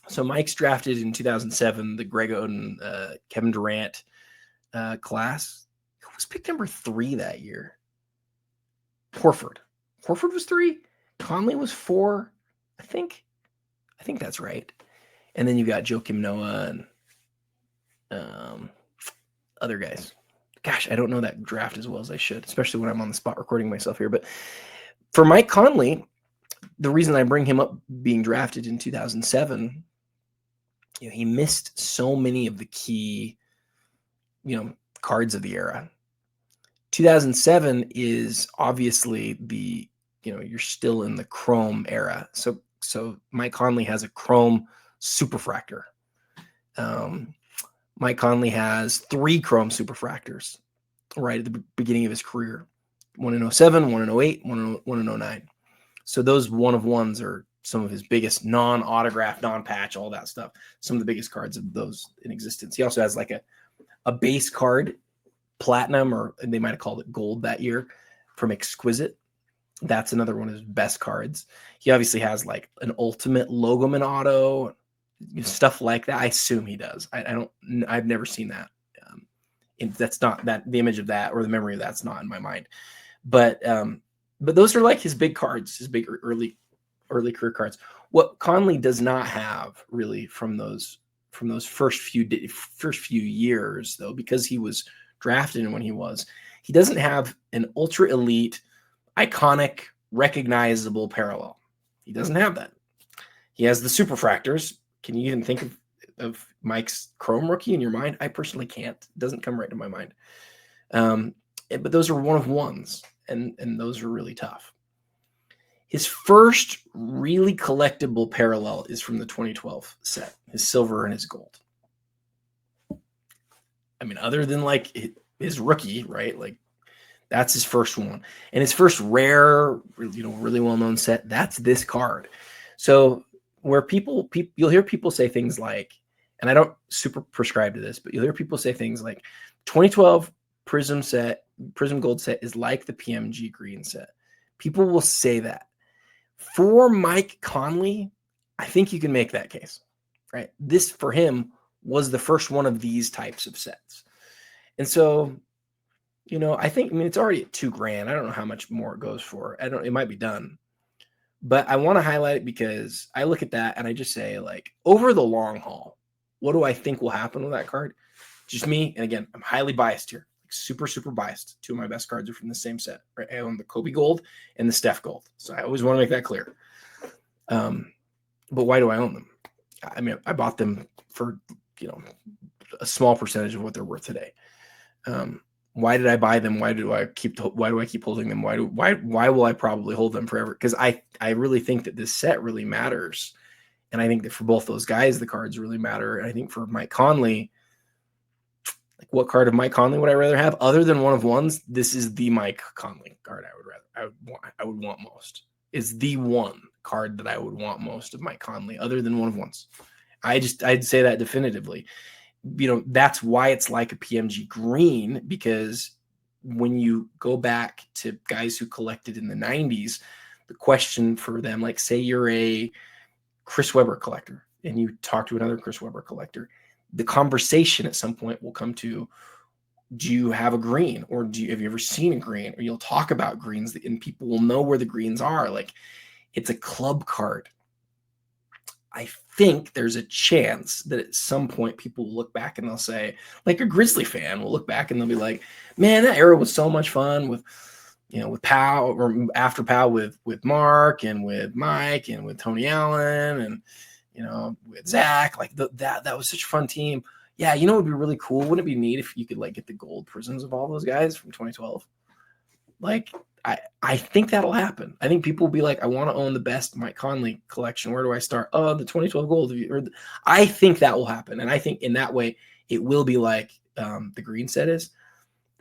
[SPEAKER 1] So Mike's drafted in 2007, the Greg Oden, Kevin Durant class. Who was picked number 3 that year? Horford. Horford was 3. Conley was 4. I think that's right. And then you got Joakim Noah and other guys. Gosh, I don't know that draft as well as I should, especially when I'm on the spot recording myself here. But for Mike Conley, the reason I bring him up being drafted in 2007, he missed so many of the key, cards of the era. 2007 is obviously you're still in the Chrome era. So Mike Conley has a Chrome Superfractor. Mike Conley has 3 Chrome Superfractors right at the beginning of his career. One in 07, one in 08, one in 09. So those 1-of-1s are some of his biggest non-autograph, non-patch, all that stuff. Some of the biggest cards of those in existence. He also has like a base card, platinum, or they might have called it gold that year, from Exquisite. That's another one of his best cards. He obviously has like an ultimate Logoman auto, stuff like that. I assume he does. I've never seen that. That's not that the image of that or the memory of that's not in my mind. But those are like his big cards, his big early career cards. What Conley does not have really from those first few years, though, because he was drafted when he doesn't have an ultra elite, iconic, recognizable parallel. He doesn't have that. He has the Superfractors. Can you even think of Mike's Chrome rookie in your mind? I personally can't. It doesn't come right to my mind. But those are 1-of-1s, and those are really tough. His first really collectible parallel is from the 2012 set, his silver and his gold. I mean, other than like his rookie, right? Like, that's his first one. And his first rare, really well-known set, that's this card. So where you'll hear people say things like, and I don't super prescribe to this, but you'll hear people say things like 2012 Prism Gold set is like the PMG green set. People will say that. For Mike Conley, I think you can make that case, right? This, for him, was the first one of these types of sets. And so I think, it's already at $2,000. I don't know how much more it goes for. It might be done. But I want to highlight it because I look at that and I just say, like, over the long haul, what do I think will happen with that card? Just me. And again, I'm highly biased here. Like, super, super biased. Two of my best cards are from the same set. Right? I own the Kobe Gold and the Steph Gold. So I always want to make that clear. But why do I own them? I bought them for, a small percentage of what they're worth today. Why did I buy them? Why do I keep holding them? Why will I probably hold them forever? Because I really think that this set really matters. And I think that for both those guys, the cards really matter. And I think for Mike Conley, like, what card of Mike Conley would I rather have other than one of ones? This is the Mike Conley card I would want most. Is the one card that I would want most of Mike Conley other than one of ones. I'd say that definitively. That's why it's like a PMG green, because when you go back to guys who collected in the 90s, the question for them, like, say you're a Chris Webber collector and you talk to another Chris Webber collector, the conversation at some point will come to, do you have a green, or have you ever seen a green? Or you'll talk about greens and people will know where the greens are. Like, it's a club card. I think there's a chance that at some point people will look back and they'll say, like, a Grizzly fan will look back and they'll be like, man, that era was so much fun with Powell, or after Powell with Mark and with Mike and with Tony Allen and, with Zach. Like, that was such a fun team. Yeah, it would be really cool. Wouldn't it be neat if you could, like, get the gold prisms of all those guys from 2012? Like, I think that'll happen. I think people will be like, I want to own the best Mike Conley collection. Where do I start? Oh, the 2012 gold. I think that will happen. And I think in that way, it will be like the green set is.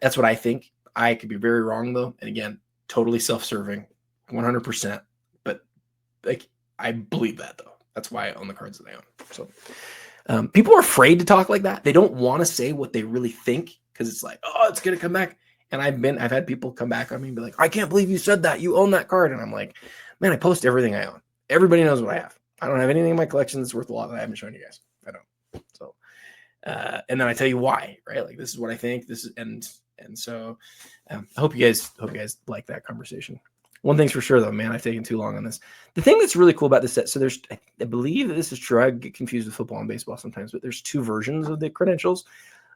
[SPEAKER 1] That's what I think. I could be very wrong, though. And again, totally self-serving, 100%. But, like, I believe that, though. That's why I own the cards that I own. So people are afraid to talk like that. They don't want to say what they really think because it's like, oh, it's going to come back. And I've had people come back on me and be like, I can't believe you said that. You own that card. And I'm like, man, I post everything I own. Everybody knows what I have. I don't have anything in my collection that's worth a lot that I haven't shown you guys. I don't. So, and then I tell you why, right? Like, this is what I think. This is, and so I hope you guys like that conversation. One thing's for sure, though, man, I've taken too long on this. The thing that's really cool about this set, so I believe that this is true. I get confused with football and baseball sometimes, but there's two versions of the credentials.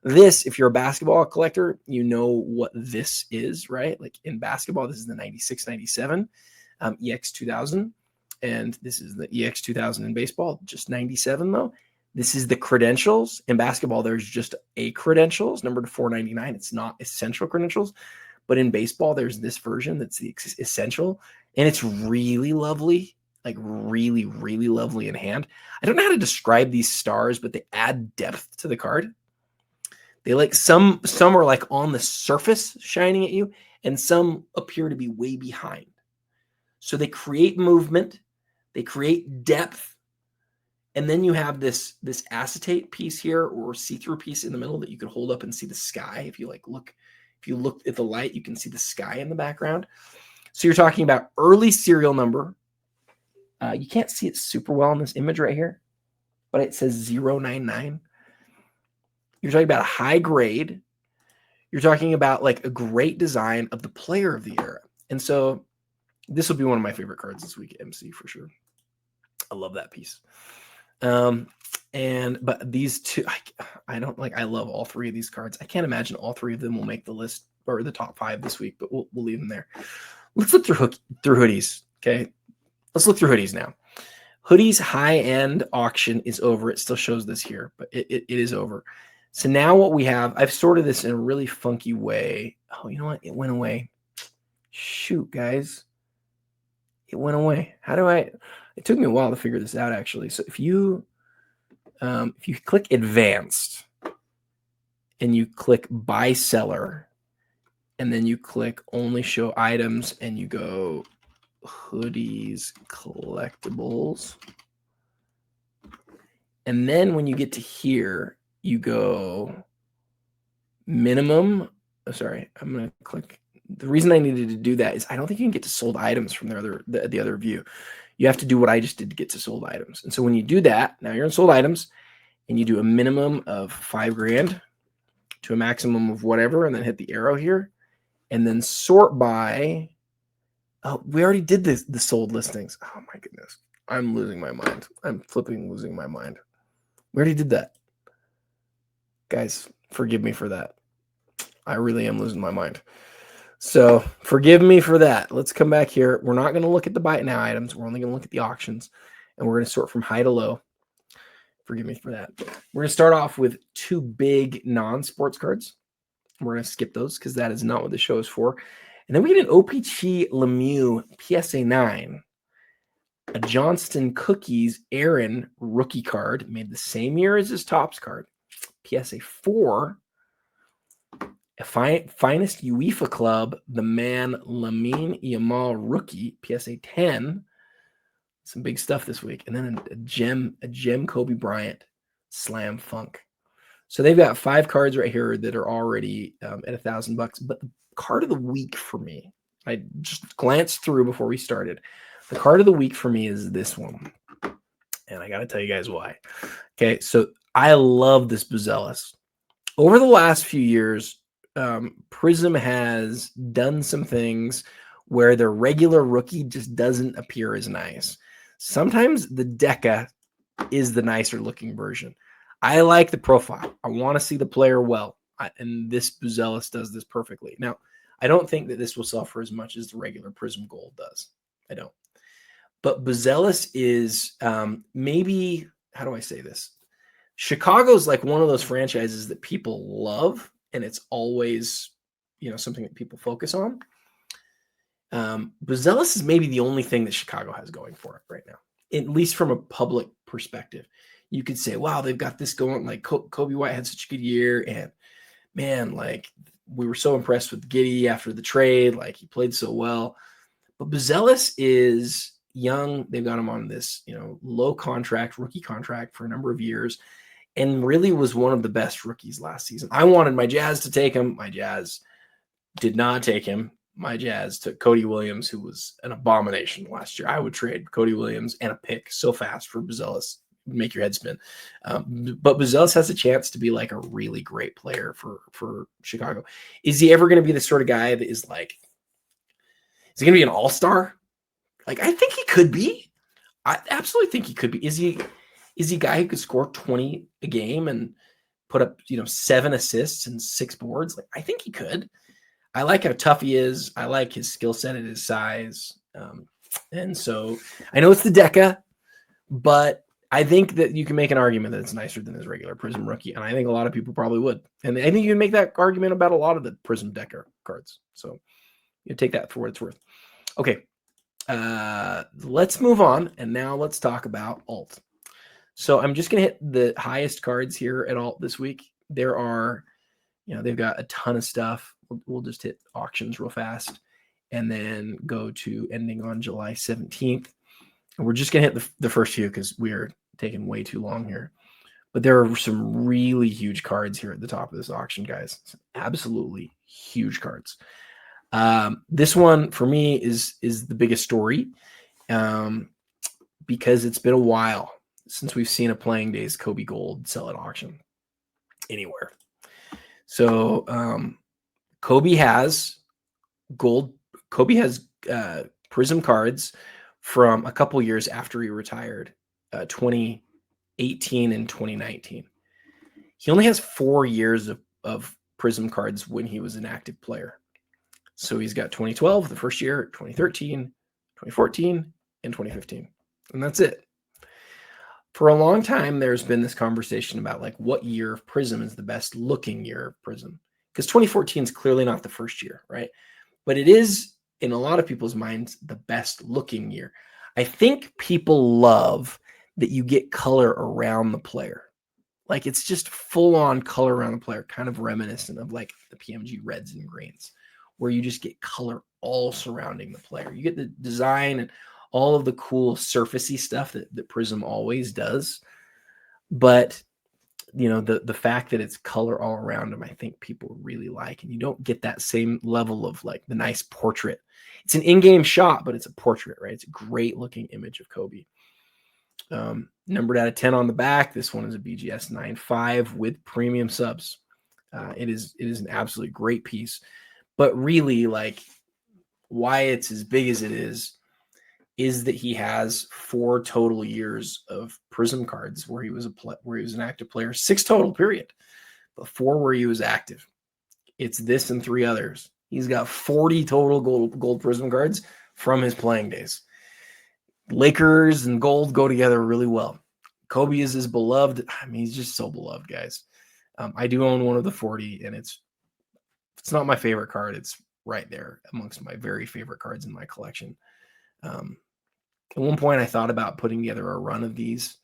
[SPEAKER 1] This, if you're a basketball collector, you know what this is, right? Like, in basketball, this is the 96-97 EX 2000, and this is the EX 2000 in baseball, just 97 though. This is the credentials. In basketball, there's just a credentials, numbered to 499. It's not essential credentials, but in baseball, there's this version that's the essential, and it's really lovely, like really, really lovely in hand. I don't know how to describe these stars, but they add depth to the card. They, like, some are like on the surface shining at you, and some appear to be way behind. So they create movement, they create depth, and then you have this acetate piece here, or see-through piece in the middle that you could hold up and see the sky. If you look at the light, you can see the sky in the background. So you're talking about early serial number. You can't see it super well in this image right here, but it says 099. You're talking about a high grade. You're talking about, like, a great design of the player of the era. And so this will be one of my favorite cards this week at MC for sure. I love that piece. But these two, I love all three of these cards. I can't imagine all three of them will make the list or the top 5 this week, but we'll leave them there. Let's look through hoodies. Okay. Let's look through hoodies now. Hoodies high-end auction is over. It still shows this here, but it is over. So now what we have, I've sorted this in a really funky way. Oh, you know what? It went away. Shoot, guys. It went away. It took me a while to figure this out, actually. So if you click advanced and you click buy seller, and then you click only show items and you go hoodies collectibles. And then when you get to here, you go minimum. Oh, sorry, I'm going to click. The reason I needed to do that is I don't think you can get to sold items from the other view. You have to do what I just did to get to sold items. And so when you do that, now you're in sold items, and you do a minimum of $5,000 to a maximum of whatever, and then hit the arrow here. and then sort by, oh, we already did this, the sold listings. Oh my goodness. I'm losing my mind. I'm flipping losing my mind. We already did that. Guys, forgive me for that. I really am losing my mind. So forgive me for that. Let's come back here. We're not going to look at the buy it now items. We're only going to look at the auctions, and we're going to sort from high to low. Forgive me for that. We're going to start off with 2 big non-sports cards. We're going to skip those because that is not what the show is for. And then we get an OPT Lemieux PSA 9, a Johnston Cookies Aaron rookie card made the same year as his Topps card, PSA 4, a finest UEFA club, the man Lamine Yamal rookie, PSA 10. Some big stuff this week. And then a gem Kobe Bryant Slam Funk. So they've got 5 cards right here that are already at $1,000. But the card of the week for me, I just glanced through before we started. The card of the week for me is this one. And I got to tell you guys why. Okay, so I love this Buzelis. Over the last few years, Prism has done some things where their regular rookie just doesn't appear as nice. Sometimes the Deca is the nicer looking version. I like the profile. I want to see the player well. And this Buzelis does this perfectly. Now, I don't think that this will sell for as much as the regular Prism Gold does. I don't. But Buzelis is maybe, how do I say this? Chicago's like one of those franchises that people love, and it's always, something that people focus on. Buzelis is maybe the only thing that Chicago has going for it right now, at least from a public perspective. You could say, wow, they've got this going. Like Kobe White had such a good year, and man, like we were so impressed with Giddey after the trade. Like he played so well. But Buzelis is young. They've got him on this, low contract, rookie contract for a number of years, and really was one of the best rookies last season. I wanted my Jazz to take him. My Jazz did not take him. My Jazz took Cody Williams, who was an abomination last year. I would trade Cody Williams and a pick so fast for Buzelis. Make your head spin. But Buzelis has a chance to be like a really great player for Chicago. Is he ever going to be the sort of guy that is like, is he going to be an all-star? Like, I think he could be. I absolutely think he could be. Is he a guy who could score 20 a game and put up, 7 assists and 6 boards? Like, I think he could. I like how tough he is. I like his skill set and his size. And so I know it's the Deca, but I think that you can make an argument that it's nicer than his regular Prism rookie. And I think a lot of people probably would. And I think you can make that argument about a lot of the Prism Deca cards. So you take that for what it's worth. Okay. Let's move on. And now let's talk about alt. So I'm just going to hit the highest cards here at alt this week. There are, they've got a ton of stuff. We'll just hit auctions real fast and then go to ending on July 17th. And we're just going to hit the first few because we are taking way too long here. But there are some really huge cards here at the top of this auction, guys. Some absolutely huge cards. This one for me is the biggest story because it's been a while since we've seen a Playing Days Kobe Gold sell at auction anywhere. So Kobe has gold. Kobe has Prism cards from a couple years after he retired, 2018 and 2019. He only has 4 years of Prism cards when he was an active player. So he's got 2012, the first year, 2013, 2014, and 2015. And that's it. For a long time, there's been this conversation about like what year of Prism is the best looking year of Prism. Because 2014 is clearly not the first year, right? But it is, in a lot of people's minds, the best looking year. I think people love that you get color around the player. Like it's just full on color around the player, kind of reminiscent of like the PMG reds and greens, where you just get color all surrounding the player. You get the design and all of the cool surfacey stuff that Prism always does. But, the fact that it's color all around them, I think people really like. And you don't get that same level of like the nice portrait. It's an in-game shot, but it's a portrait, right? It's a great looking image of Kobe. Numbered out of 10 on the back. This one is a BGS 9.5 with premium subs. It is an absolutely great piece. But really, like, why it's as big as it is that he has 4 total years of Prism cards where he was an active player, 6 total, period, but 4 where he was active. It's this and 3 others. He's got 40 total gold Prism cards from his playing days. Lakers and gold go together really well. Kobe is his beloved. I mean, he's just so beloved, guys. I do own one of the 40, and it's not my favorite card. It's right there amongst my very favorite cards in my collection. At one point, I thought about putting together a run of these.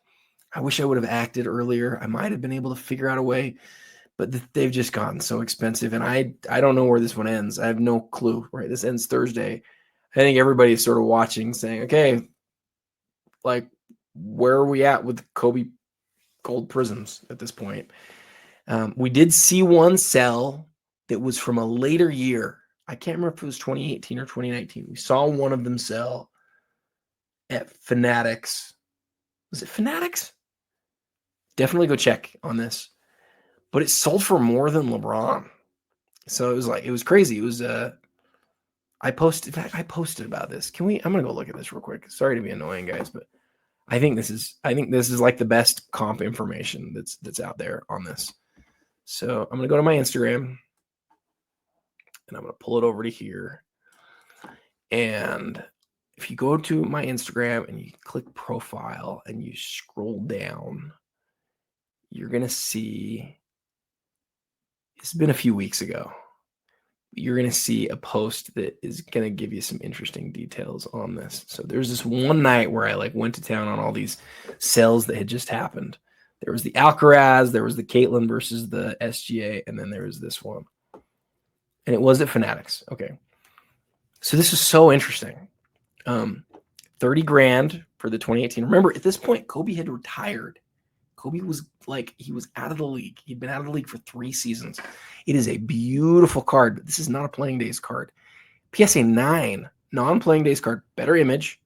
[SPEAKER 1] I wish I would have acted earlier. I might have been able to figure out a way, but they've just gotten so expensive, and I don't know where this one ends. I have no clue. Right, this ends Thursday. I think everybody is sort of watching, saying, "Okay, like, where are we at with Kobe gold prisms at this point?" We did see one sell that was from a later year. I can't remember if it was 2018 or 2019. We saw one of them sell at Fanatics. Was it Fanatics? Definitely go check on this. But it sold for more than LeBron. So it was crazy. It was I posted about this. I'm gonna go look at this real quick. Sorry to be annoying, guys, but I think this is like the best comp information that's out there on this. So I'm gonna go to my Instagram and I'm gonna pull it over to here. And if you go to my Instagram and you click profile and you scroll down, you're gonna see it's been a few weeks ago. You're going to see a post that is going to give you some interesting details on this. So there's this one night where I went to town on all these sales that had just happened. There was the Alcaraz, there was the Caitlin versus the SGA, and then there was this one. And it was at Fanatics. Okay. So this is so interesting. 30 grand for the 2018. Remember, at this point, Kobe had retired. Kobe was he was out of the league. He'd been out of the league for 3 seasons. It is a beautiful card, but this is not a playing days card. PSA 9, non-playing days card, better image.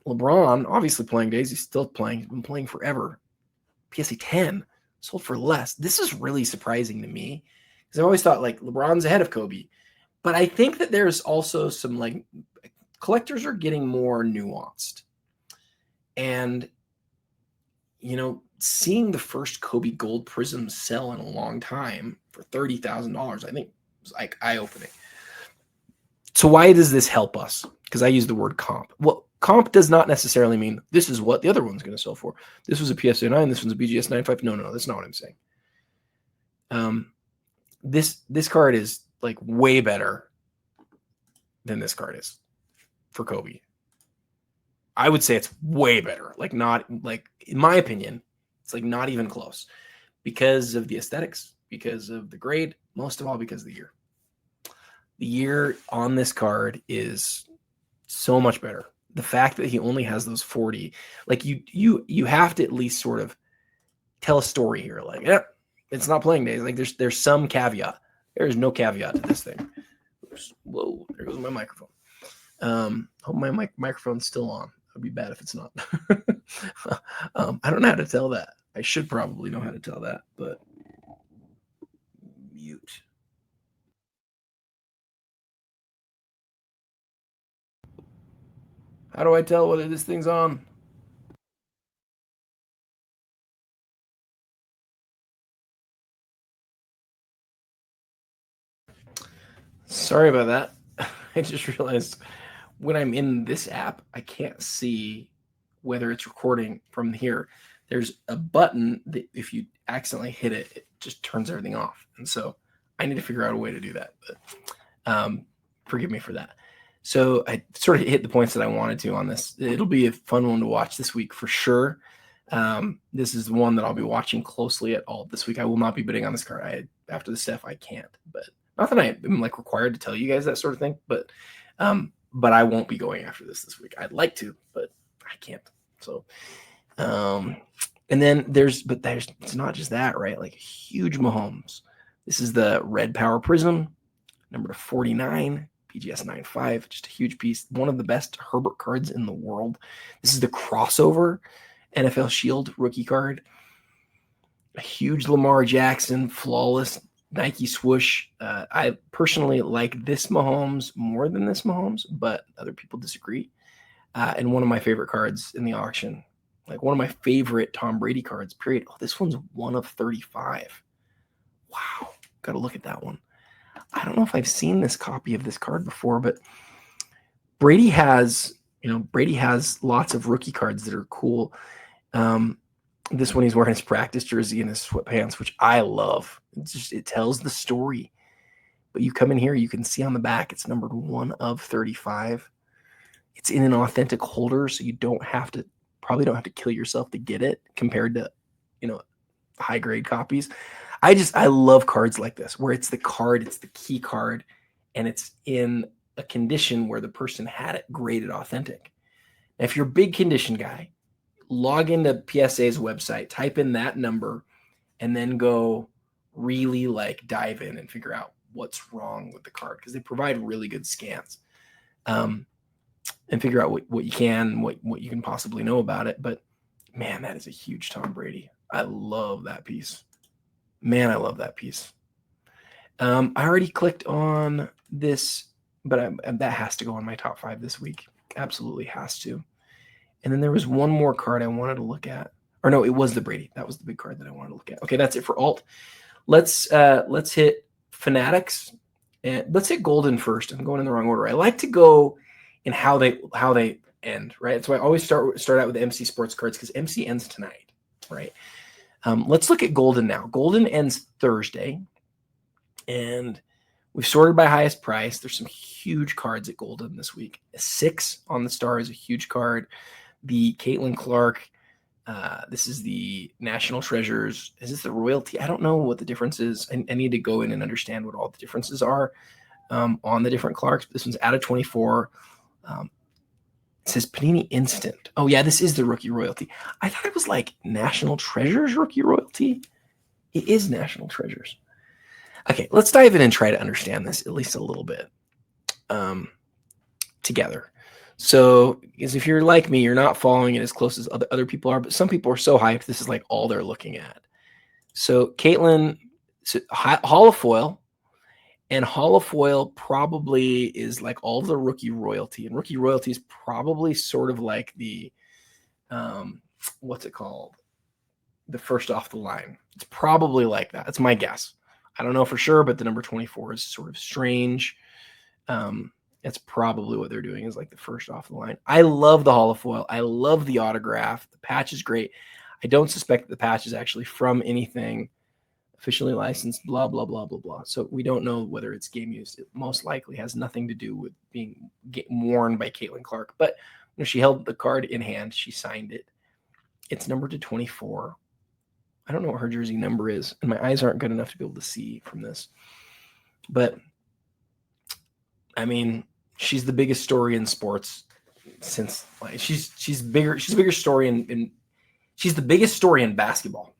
[SPEAKER 1] LeBron, obviously playing days. He's still playing. He's been playing forever. PSA 10, sold for less. This is really surprising to me because I've always thought LeBron's ahead of Kobe. But I think that there's also some collectors are getting more nuanced. And seeing the first Kobe gold prism sell in a long time for $30,000, I think was eye-opening. So why does this help us? Because I use the word comp. Well, comp does not necessarily mean this is what the other one's going to sell for. This was a PSA 9, this one's a BGS 9.5. No, that's not what I'm saying. This card is way better than this card is for Kobe. I would say it's way better. In my opinion, it's not even close because of the aesthetics, because of the grade, most of all because of the year. The year on this card is so much better. The fact that he only has those 40, you have to at least sort of tell a story here. It's not playing days. There's some caveat. There is no caveat to this thing. Whoa, there goes my microphone. Hope my microphone's still on. It'd be bad if it's not. I don't know how to tell that. I should probably know how to tell that, but mute. How do I tell whether this thing's on? Sorry about that. I just realized when I'm in this app, I can't see whether it's recording from here. There's a button that if you accidentally hit it, it just turns everything off. And so I need to figure out a way to do that. But forgive me for that. So I sort of hit the points that I wanted to on this. It'll be a fun one to watch this week for sure. This is the one that I'll be watching closely at all this week. I will not be bidding on this card. After the stuff, I can't. But not that I'm required to tell you guys that sort of thing. But I won't be going after this week. I'd like to, but I can't. So, and then there's it's not just that, right? Huge Mahomes. This is the Red Power Prism, number 49, BGS 9.5, just a huge piece. One of the best Herbert cards in the world. This is the crossover NFL Shield rookie card. A huge Lamar Jackson, flawless Nike swoosh. I personally like this Mahomes more than this Mahomes, but other people disagree. And one of my favorite cards in the auction, like one of my favorite Tom Brady cards, period. Oh, this one's 1 of 35. Wow. Got to look at that one. I don't know if I've seen this copy of this card before, but Brady has lots of rookie cards that are cool. This one, he's wearing his practice jersey and his sweatpants, which I love. It tells the story. But you come in here, you can see on the back, it's numbered 1 of 35. It's in an authentic holder, so you probably don't have to kill yourself to get it compared to, high grade copies. I love cards like this, where it's the card, it's the key card, and it's in a condition where the person had it graded authentic. Now, if you're a big condition guy, log into PSA's website, type in that number, and then go really dive in and figure out what's wrong with the card, because they provide really good scans, and figure out what you can, what you can possibly know about it. But man, that is a huge Tom Brady. I love that piece. Man, I love that piece. I already clicked on this, but that has to go on my top 5 this week. Absolutely has to. And then there was one more card I wanted to look at. Or no, it was the Brady. That was the big card that I wanted to look at. Okay, that's it for alt. Let's hit Fanatics, and let's hit Goldin first. I'm going in the wrong order. I like to go in how they end, right? So I always start out with MC Sports cards, because MC ends tonight, right? Let's look at Goldin now. Goldin ends Thursday, and we've sorted by highest price. There's some huge cards at Goldin this week. A 6 on the star is a huge card. The Caitlin Clark, this is the National Treasures. Is this the Royalty? I don't know what the difference is. I need to go in and understand what all the differences are on the different Clarks. This one's out of 24. It says Panini Instant. Oh, yeah, this is the Rookie Royalty. I thought it was like National Treasures Rookie Royalty. It is National Treasures. Okay, let's dive in and try to understand this at least a little bit together. So, because if you're like me, you're not following it as close as other people are, but some people are so hyped, this is like all they're looking at. So, Caitlin, holofoil, and holofoil probably is like all the Rookie Royalty, and Rookie Royalty is probably sort of like the, what's it called? The first off the line. It's probably like that. That's my guess. I don't know for sure, but the number 24 is sort of strange. That's probably what they're doing, is like the first off the line. I love the holofoil. I love the autograph. The patch is great. I don't suspect that the patch is actually from anything officially licensed, blah, blah, blah, blah, blah. So we don't know whether it's game used. It most likely has nothing to do with being worn by Caitlin Clark. But when she held the card in hand, she signed it. It's numbered to 24. I don't know what her jersey number is, and my eyes aren't good enough to be able to see from this. But, I mean, she's the biggest story in sports since she's bigger. She's a bigger story in she's the biggest story in basketball,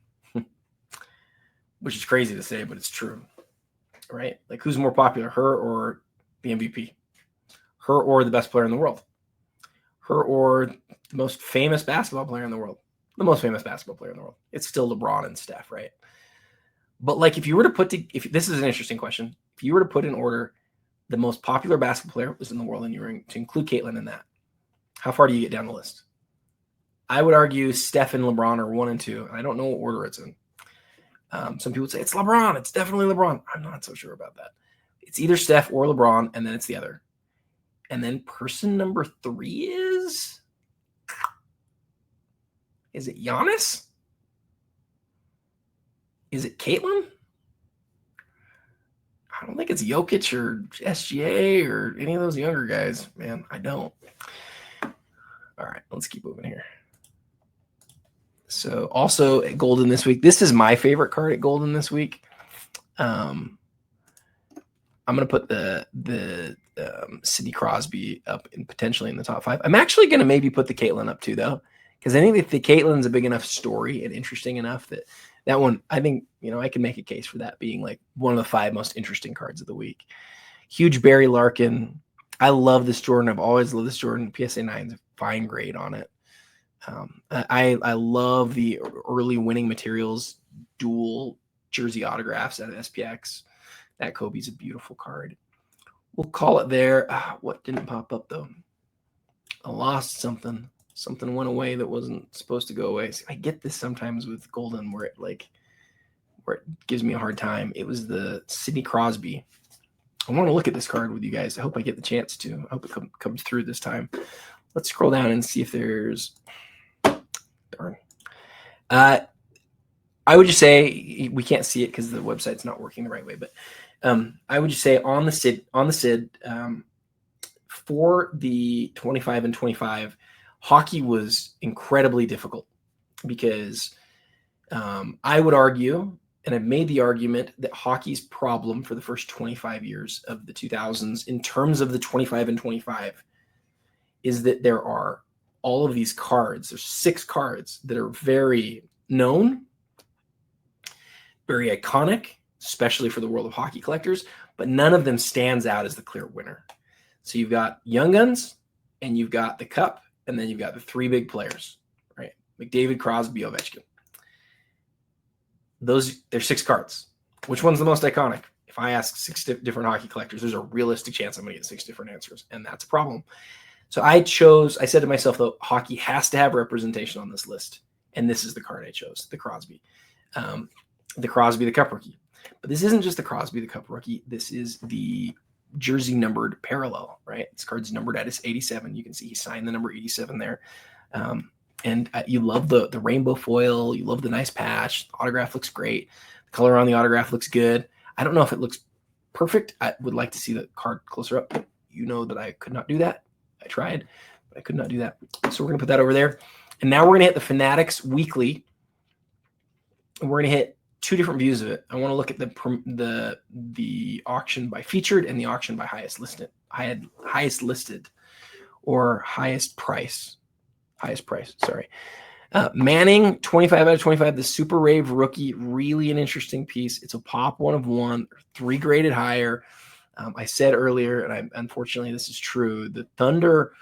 [SPEAKER 1] which is crazy to say, but it's true, right? Like, who's more popular, her or the MVP? Her or the best player in the world? Her or the most famous basketball player in the world? The most famous basketball player in the world. It's still LeBron and Steph, right? But like, if you were to if this is an interesting question, if you were to put in order the most popular basketball player in the world, and you were to include Caitlin in that, how far do you get down the list? I would argue Steph and LeBron are 1 and 2, and I don't know what order it's in. Some people would say it's LeBron. It's definitely LeBron. I'm not so sure about that. It's either Steph or LeBron, and then it's the other. And then person number 3 is it Giannis? Is it Caitlin? I don't think it's Jokic or SGA or any of those younger guys, man. I don't. All right, let's keep moving here. So also at Goldin this week, this is my favorite card at Goldin this week. I'm going to put the Sidney Crosby up and potentially in the top 5. I'm actually going to maybe put the Caitlin up too, though, because I think that the Caitlin's a big enough story and interesting enough that one, I think, I can make a case for that being like one of the 5 most interesting cards of the week. Huge Barry Larkin. I love this Jordan. I've always loved this Jordan. PSA 9's a fine grade on it. I love the early winning materials dual jersey autographs out of SPX. That Kobe's a beautiful card. We'll call it there. What didn't pop up though? I lost something. Something went away that wasn't supposed to go away. See, I get this sometimes with Goldin where it gives me a hard time. It was the Sidney Crosby. I want to look at this card with you guys. I hope I get the chance to. I hope it comes through this time. Let's scroll down and see if there's. Darn. I would just say we can't see it because the website's not working the right way. But I would just say on the SID for the 25 and 25, hockey was incredibly difficult because I would argue, and I've made the argument, that hockey's problem for the first 25 years of the 2000s in terms of the 25 and 25 is that there are all of these cards. There's 6 cards that are very known, very iconic, especially for the world of hockey collectors, but none of them stands out as the clear winner. So you've got Young Guns, and you've got the Cup, and then you've got the 3 big players, right? McDavid, Crosby, Ovechkin. There's 6 cards. Which one's the most iconic? If I ask 6 different hockey collectors, there's a realistic chance I'm going to get 6 different answers, and that's a problem. So I said to myself, though, hockey has to have representation on this list, and this is the card I chose, the Crosby. The Crosby, the Cup rookie. But this isn't just the Crosby, the Cup rookie. This is the jersey numbered parallel, right? This card's numbered at 87. You can see he signed the number 87 there. And you love the rainbow foil. You love the nice patch. The autograph looks great. The color on the autograph looks good. I don't know if it looks perfect. I would like to see the card closer up. You know that I could not do that. I tried, but I could not do that. So we're going to put that over there. And now we're going to hit the Fanatics Weekly. And we're going to hit 2 different views of it. I want to look at the auction by featured and the auction by highest listed or highest price. Sorry. Manning, 25 out of 25, the Super Rave rookie, really an interesting piece. It's a pop 1 of 1, 3 graded higher. I said earlier, and unfortunately this is true, the Thunder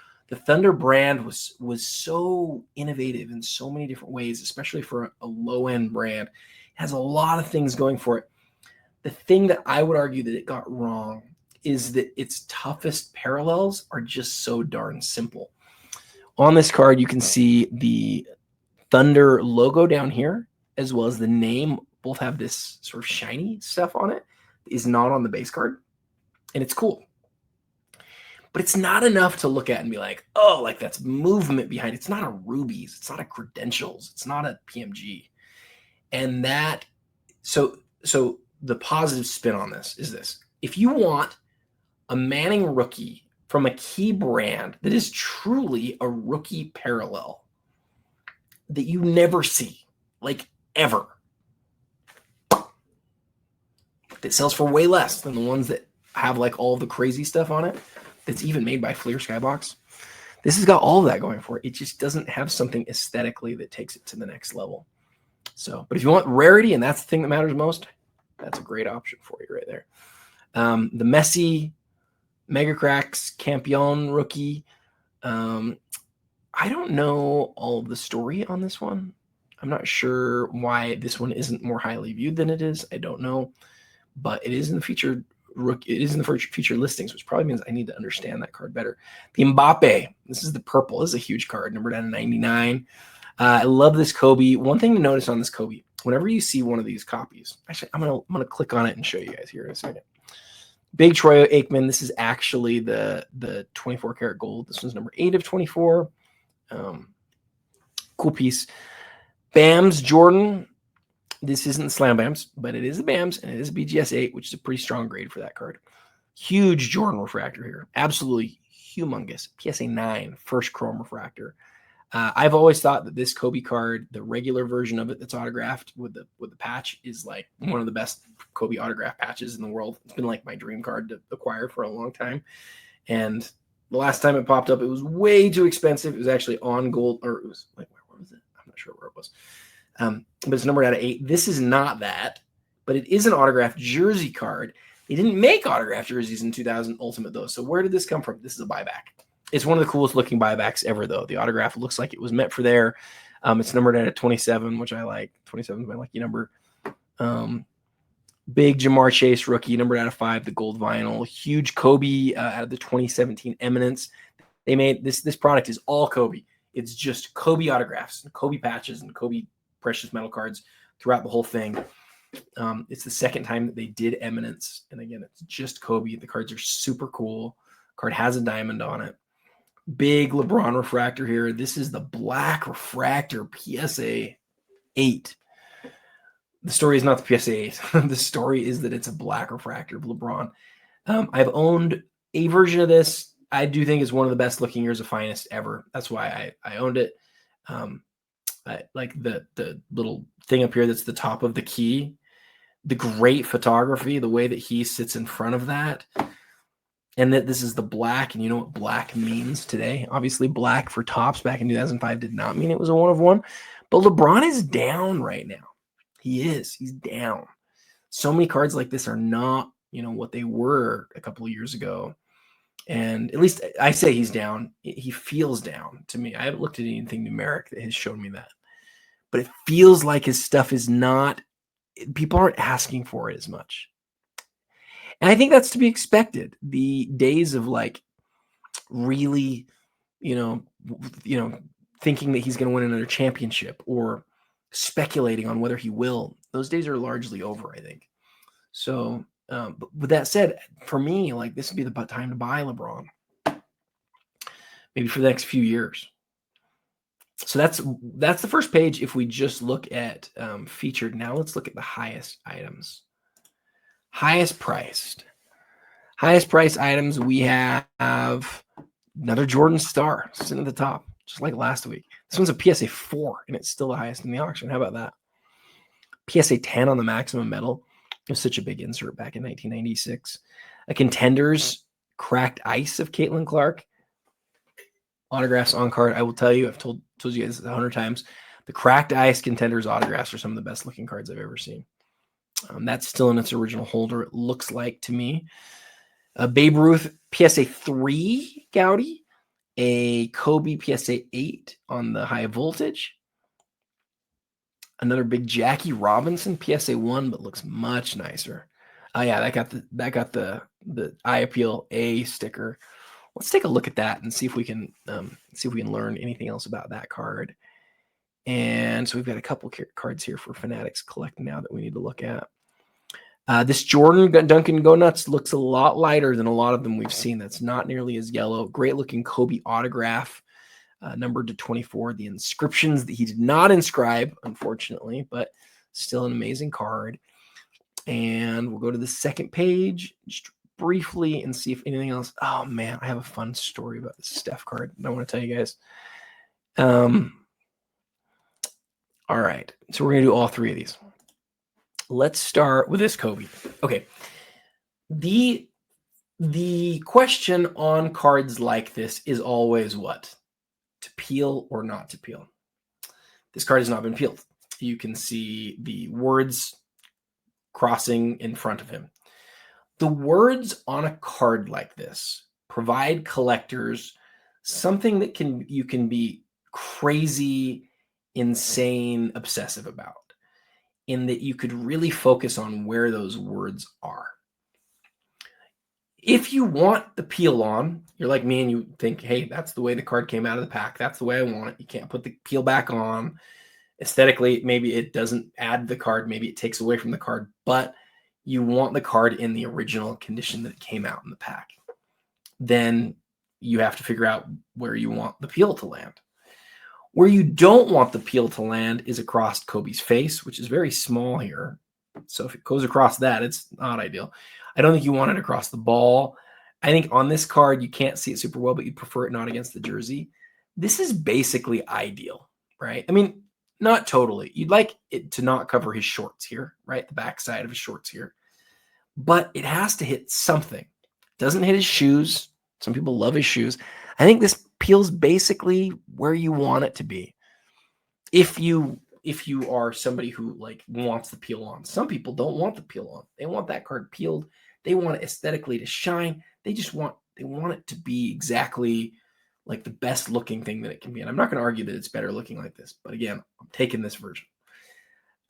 [SPEAKER 1] brand was so innovative in so many different ways, especially for a low-end brand. It has a lot of things going for it. The thing that I would argue that it got wrong is that its toughest parallels are just so darn simple. On this card, you can see the Thunder logo down here, as well as the name. Both have this sort of shiny stuff on it. Is not on the base card, and it's cool. But it's not enough to look at and be like, oh, like that's movement behind it. It's not a Rubies. It's not a Credentials. It's not a PMG. And that, so the positive spin on this is this. If you want a Manning rookie from a key brand that is truly a rookie parallel that you never see, like ever, that sells for way less than the ones that have like all the crazy stuff on it, that's even made by Fleer Skybox. This has got all of that going for it. It just doesn't have something aesthetically that takes it to the next level. So, but if you want rarity, and that's the thing that matters most, that's a great option for you right there. The Messi Mega Cracks Campion rookie. I don't know all of the story on this one. I'm not sure why this one isn't more highly viewed than it is. I don't know, but it is in the featured rookie. It is in the featured listings, which probably means I need to understand that card better. The Mbappe. This is the purple. This is a huge card, numbered out of 99. I love this Kobe. One thing to notice on this Kobe, whenever you see one of these copies, actually, I'm gonna click on it and show you guys here in a second. Big Troy Aikman. This is actually the 24 karat gold. This one's number 8 of 24. Cool piece. Bams Jordan. This isn't Slam Bams, but it is a Bams, and it is a BGS 8, which is a pretty strong grade for that card. Huge Jordan refractor here. Absolutely humongous. PSA 9, first chrome refractor. I've always thought that this Kobe card, the regular version of it that's autographed with the patch, is like one of the best Kobe autograph patches in the world. It's been like my dream card to acquire for a long time. And the last time it popped up, it was way too expensive. It was actually on gold, or it was like, where was it? I'm not sure where it was. But it's numbered out of 8. This is not that, but it is an autographed jersey card. They didn't make autographed jerseys in 2000 Ultimate, though. So where did this come from? This is a buyback. It's one of the coolest looking buybacks ever, though. The autograph looks like it was meant for there. It's numbered at 27, which I like. 27 is my lucky number. Big Jamar Chase rookie, numbered out of 5, the gold vinyl. Huge Kobe out of the 2017 Eminence. They made this product is all Kobe. It's just Kobe autographs, and Kobe patches, and Kobe precious metal cards throughout the whole thing. It's the second time that they did Eminence, and again, it's just Kobe. The cards are super cool. Card has a diamond on it. Big LeBron refractor here. This is the black refractor PSA 8. The story is not the PSA 8. The story is that it's a black refractor of LeBron. I've owned a version of this. I do think it's one of the best looking years of Finest ever. That's why I owned it. I like the little thing up here that's the top of the key. The great photography, the way that he sits in front of that. And that this is the black, and you know what black means today. Obviously, black for Topps back in 2005 did not mean it was a 1 of 1. But LeBron is down right now. He is. He's down. So many cards like this are not, what they were a couple of years ago. And at least I say he's down. He feels down to me. I haven't looked at anything numeric that has shown me that. But it feels like his stuff is not, people aren't asking for it as much. And I think that's to be expected. The days of really, thinking that he's going to win another championship or speculating on whether he will, those days are largely over, I think. So, but with that said, for me, this would be the time to buy LeBron, maybe for the next few years. So that's the first page. If we just look at featured, now let's look at the highest items. Highest priced items. We have another Jordan Star sitting at the top, just like last week. This one's a PSA 4, and it's still the highest in the auction. How about that? PSA 10 on the maximum metal. It was such a big insert back in 1996. A Contenders cracked ice of Caitlin Clark. Autographs on card. I will tell you, I've told you guys 100 times, the cracked ice Contenders autographs are some of the best looking cards I've ever seen. That's still in its original holder, it looks like to me. Babe Ruth PSA 3 Gaudy. A Kobe PSA 8 on the high voltage. Another big Jackie Robinson PSA 1, but looks much nicer. Oh yeah, that got the Eye Appeal A sticker. Let's take a look at that and see if we can learn anything else about that card. And so we've got a couple cards here for Fanatics Collect now that we need to look at. This Jordan Duncan Go Nuts looks a lot lighter than a lot of them we've seen. That's not nearly as yellow. Great looking Kobe autograph, numbered to 24. The inscriptions that he did not inscribe, unfortunately, but still an amazing card. And we'll go to the second page just briefly and see if anything else. Oh man, I have a fun story about this Steph card I want to tell you guys. All right, so we're gonna do all three of these. Let's start with this Kobe. Okay. The question on cards like this is always what? To peel or not to peel. This card has not been peeled. You can see the words crossing in front of him. The words on a card like this provide collectors something that you can be crazy, insane, obsessive about, in that you could really focus on where those words are. If you want the peel on, you're like me and you think, hey, that's the way the card came out of the pack. That's the way I want it. You can't put the peel back on. Aesthetically, maybe it doesn't add the card. Maybe it takes away from the card, but you want the card in the original condition that it came out in the pack. Then you have to figure out where you want the peel to land. Where you don't want the peel to land is across Kobe's face, which is very small here. So if it goes across that, it's not ideal. I don't think you want it across the ball. I think on this card, you can't see it super well, but you prefer it not against the jersey. This is basically ideal, right? I mean, not totally. You'd like it to not cover his shorts here, right? The backside of his shorts here. But it has to hit something. It doesn't hit his shoes. Some people love his shoes. I think this peels basically where you want it to be. If you are somebody who wants the peel on. Some people don't want the peel on. They want that card peeled. They want it aesthetically to shine. They want it to be exactly like the best looking thing that it can be. And I'm not going to argue that it's better looking like this, but again, I'm taking this version.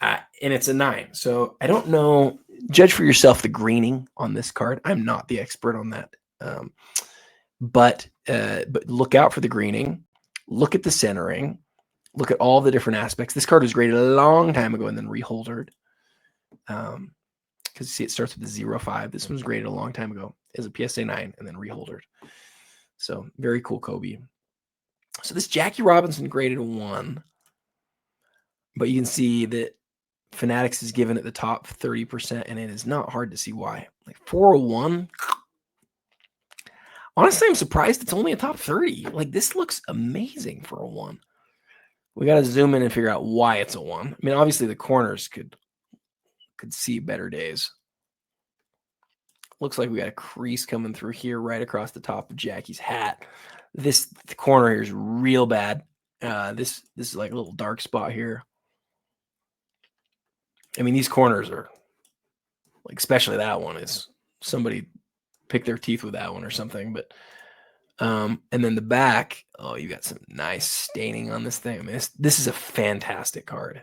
[SPEAKER 1] And it's a 9. So I don't know. Judge for yourself the greening on this card. I'm not the expert on that. But look out for the greening. Look at the centering. Look at all the different aspects. This card was graded a long time ago and then reholdered. Because you see it starts with a 0.5. This one was graded a long time ago as a PSA 9 and then reholdered. So very cool Kobe. So this Jackie Robinson graded a 1. But you can see that Fanatics is given at the top 30%, and it is not hard to see why. Like 401. Honestly, I'm surprised it's only a top 30. Like, this looks amazing for a 1. We got to zoom in and figure out why it's a 1. I mean, obviously the corners could see better days. Looks like we got a crease coming through here right across the top of Jackie's hat. The corner here is real bad. This is like a little dark spot here. I mean, these corners are like, especially that one is somebody picked their teeth with that one or something. But and then the back, oh, you got some nice staining on this thing. I mean, this is a fantastic card.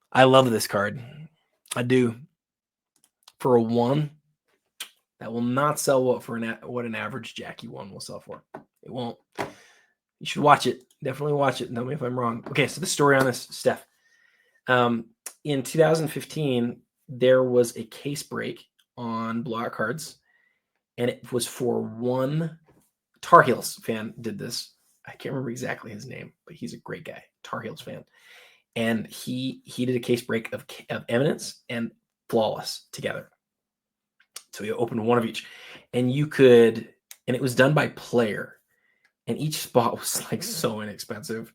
[SPEAKER 1] I love this card. I do. For a 1, that will not sell what an average Jackie 1 will sell for. It won't. You should watch it. Definitely watch it and tell me if I'm wrong. Okay, so the story on this, Steph. In 2015, there was a case break on blowout cards, and it was for one Tar Heels fan did this. I can't remember exactly his name, but he's a great guy, Tar Heels fan. And he did a case break of Eminence and Flawless together. So he opened one of each, and it was done by player, and each spot was like so inexpensive.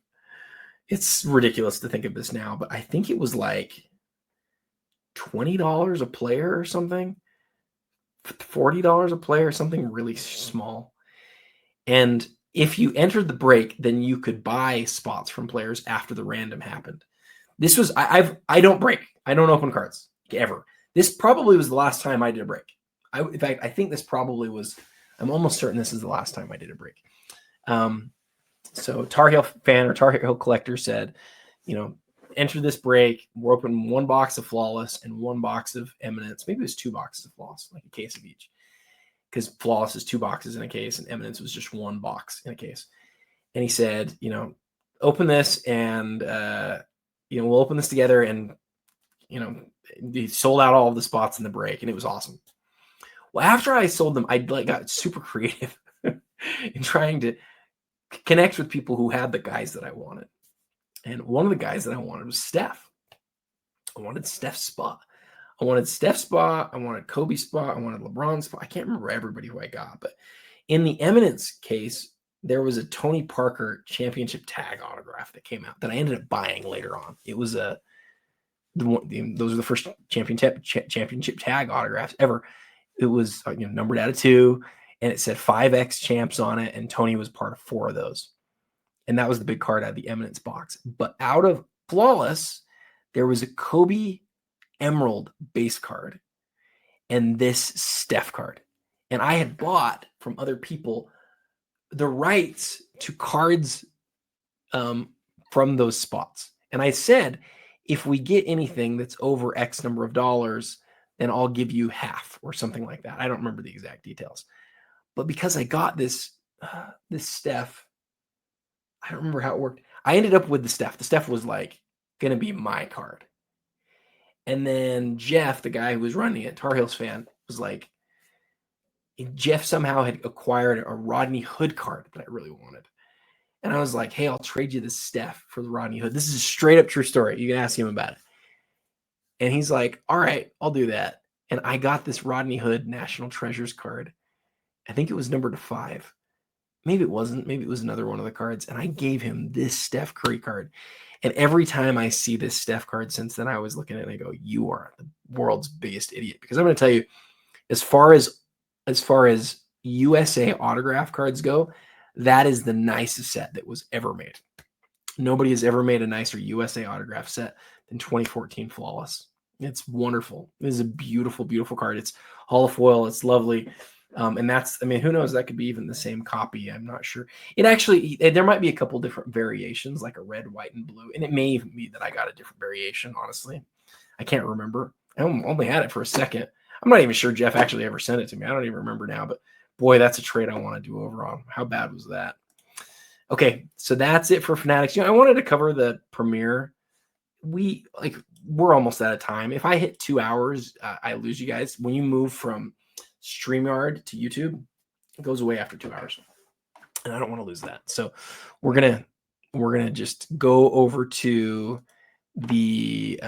[SPEAKER 1] It's ridiculous to think of this now, but I think it was like $20 a player or something, $40 a player, something really small. And if you entered the break, then you could buy spots from players after the random happened. This was, I don't break. I don't open cards ever. This probably was the last time I did a break. In fact, I think this probably was, I'm almost certain this is the last time I did a break. So Tar Heel fan or Tar Heel collector said, enter this break. We're opening 1 box of Flawless and 1 box of Eminence. Maybe it was 2 boxes of Flawless, like a case of each. Because Flawless is 2 boxes in a case and Eminence was just 1 box in a case. And he said, open this and, we'll open this together. And, they sold out all of the spots in the break and it was awesome. Well, after I sold them, I got super creative in trying to connect with people who had the guys that I wanted. And one of the guys that I wanted was Steph. I wanted Steph's spot. I wanted Steph's spot. I wanted Kobe's spot. I wanted LeBron's spot. I can't remember everybody who I got. But in the Eminence case, there was a Tony Parker championship tag autograph that came out that I ended up buying later on. It was those are the first championship tag autographs ever. It was numbered out of 2, and it said 5X champs on it, and Tony was part of 4 of those. And that was the big card out of the Eminence box. But out of Flawless, there was a Kobe Emerald base card and this Steph card. And I had bought from other people the rights to cards from those spots. And I said, if we get anything that's over X number of dollars, then I'll give you half or something like that. I don't remember the exact details. But because I got this Steph, I don't remember how it worked. I ended up with the Steph. The Steph was like going to be my card. And then Jeff, the guy who was running it, Tar Heels fan, was like, Jeff somehow had acquired a Rodney Hood card that I really wanted. And I was like, hey, I'll trade you this Steph for the Rodney Hood. This is a straight up true story. You can ask him about it. And he's like, all right, I'll do that. And I got this Rodney Hood National Treasures card. I think it was numbered to 5. Maybe it wasn't. Maybe it was another one of the cards. And I gave him this Steph Curry card. And every time I see this Steph card since then, I was looking at it and I go, you are the world's biggest idiot. Because I'm going to tell you, as far as USA autograph cards go, that is the nicest set that was ever made. Nobody has ever made a nicer USA autograph set than 2014 Flawless. It's wonderful. It is a beautiful, beautiful card. It's holofoil. It's lovely. And who knows? That could be even the same copy. I'm not sure. There might be a couple different variations, like a red, white, and blue. And it may even be that I got a different variation, honestly. I can't remember. I only had it for a second. I'm not even sure Jeff actually ever sent it to me. I don't even remember now, but boy, that's a trade I want to do over on. How bad was that? Okay, so that's it for Fanatics. I wanted to cover the premiere. We're almost out of time. If I hit 2 hours, I lose you guys. When you move from StreamYard to YouTube, it goes away after 2 hours, and I don't want to lose that. So we're gonna just go over to the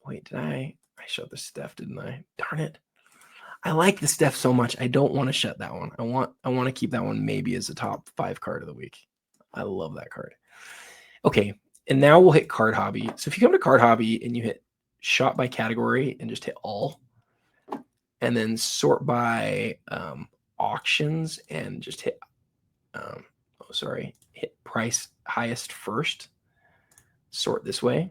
[SPEAKER 1] wait, did I shut the Steph, didn't I? Darn it. I like the Steph so much. I don't want to shut that one. I want to keep that one maybe as a top 5 card of the week. I love that card. Okay, and now we'll hit Card Hobby. So if you come to Card Hobby and you hit shot by category and just hit all, and then sort by auctions and just hit hit price highest first, sort this way,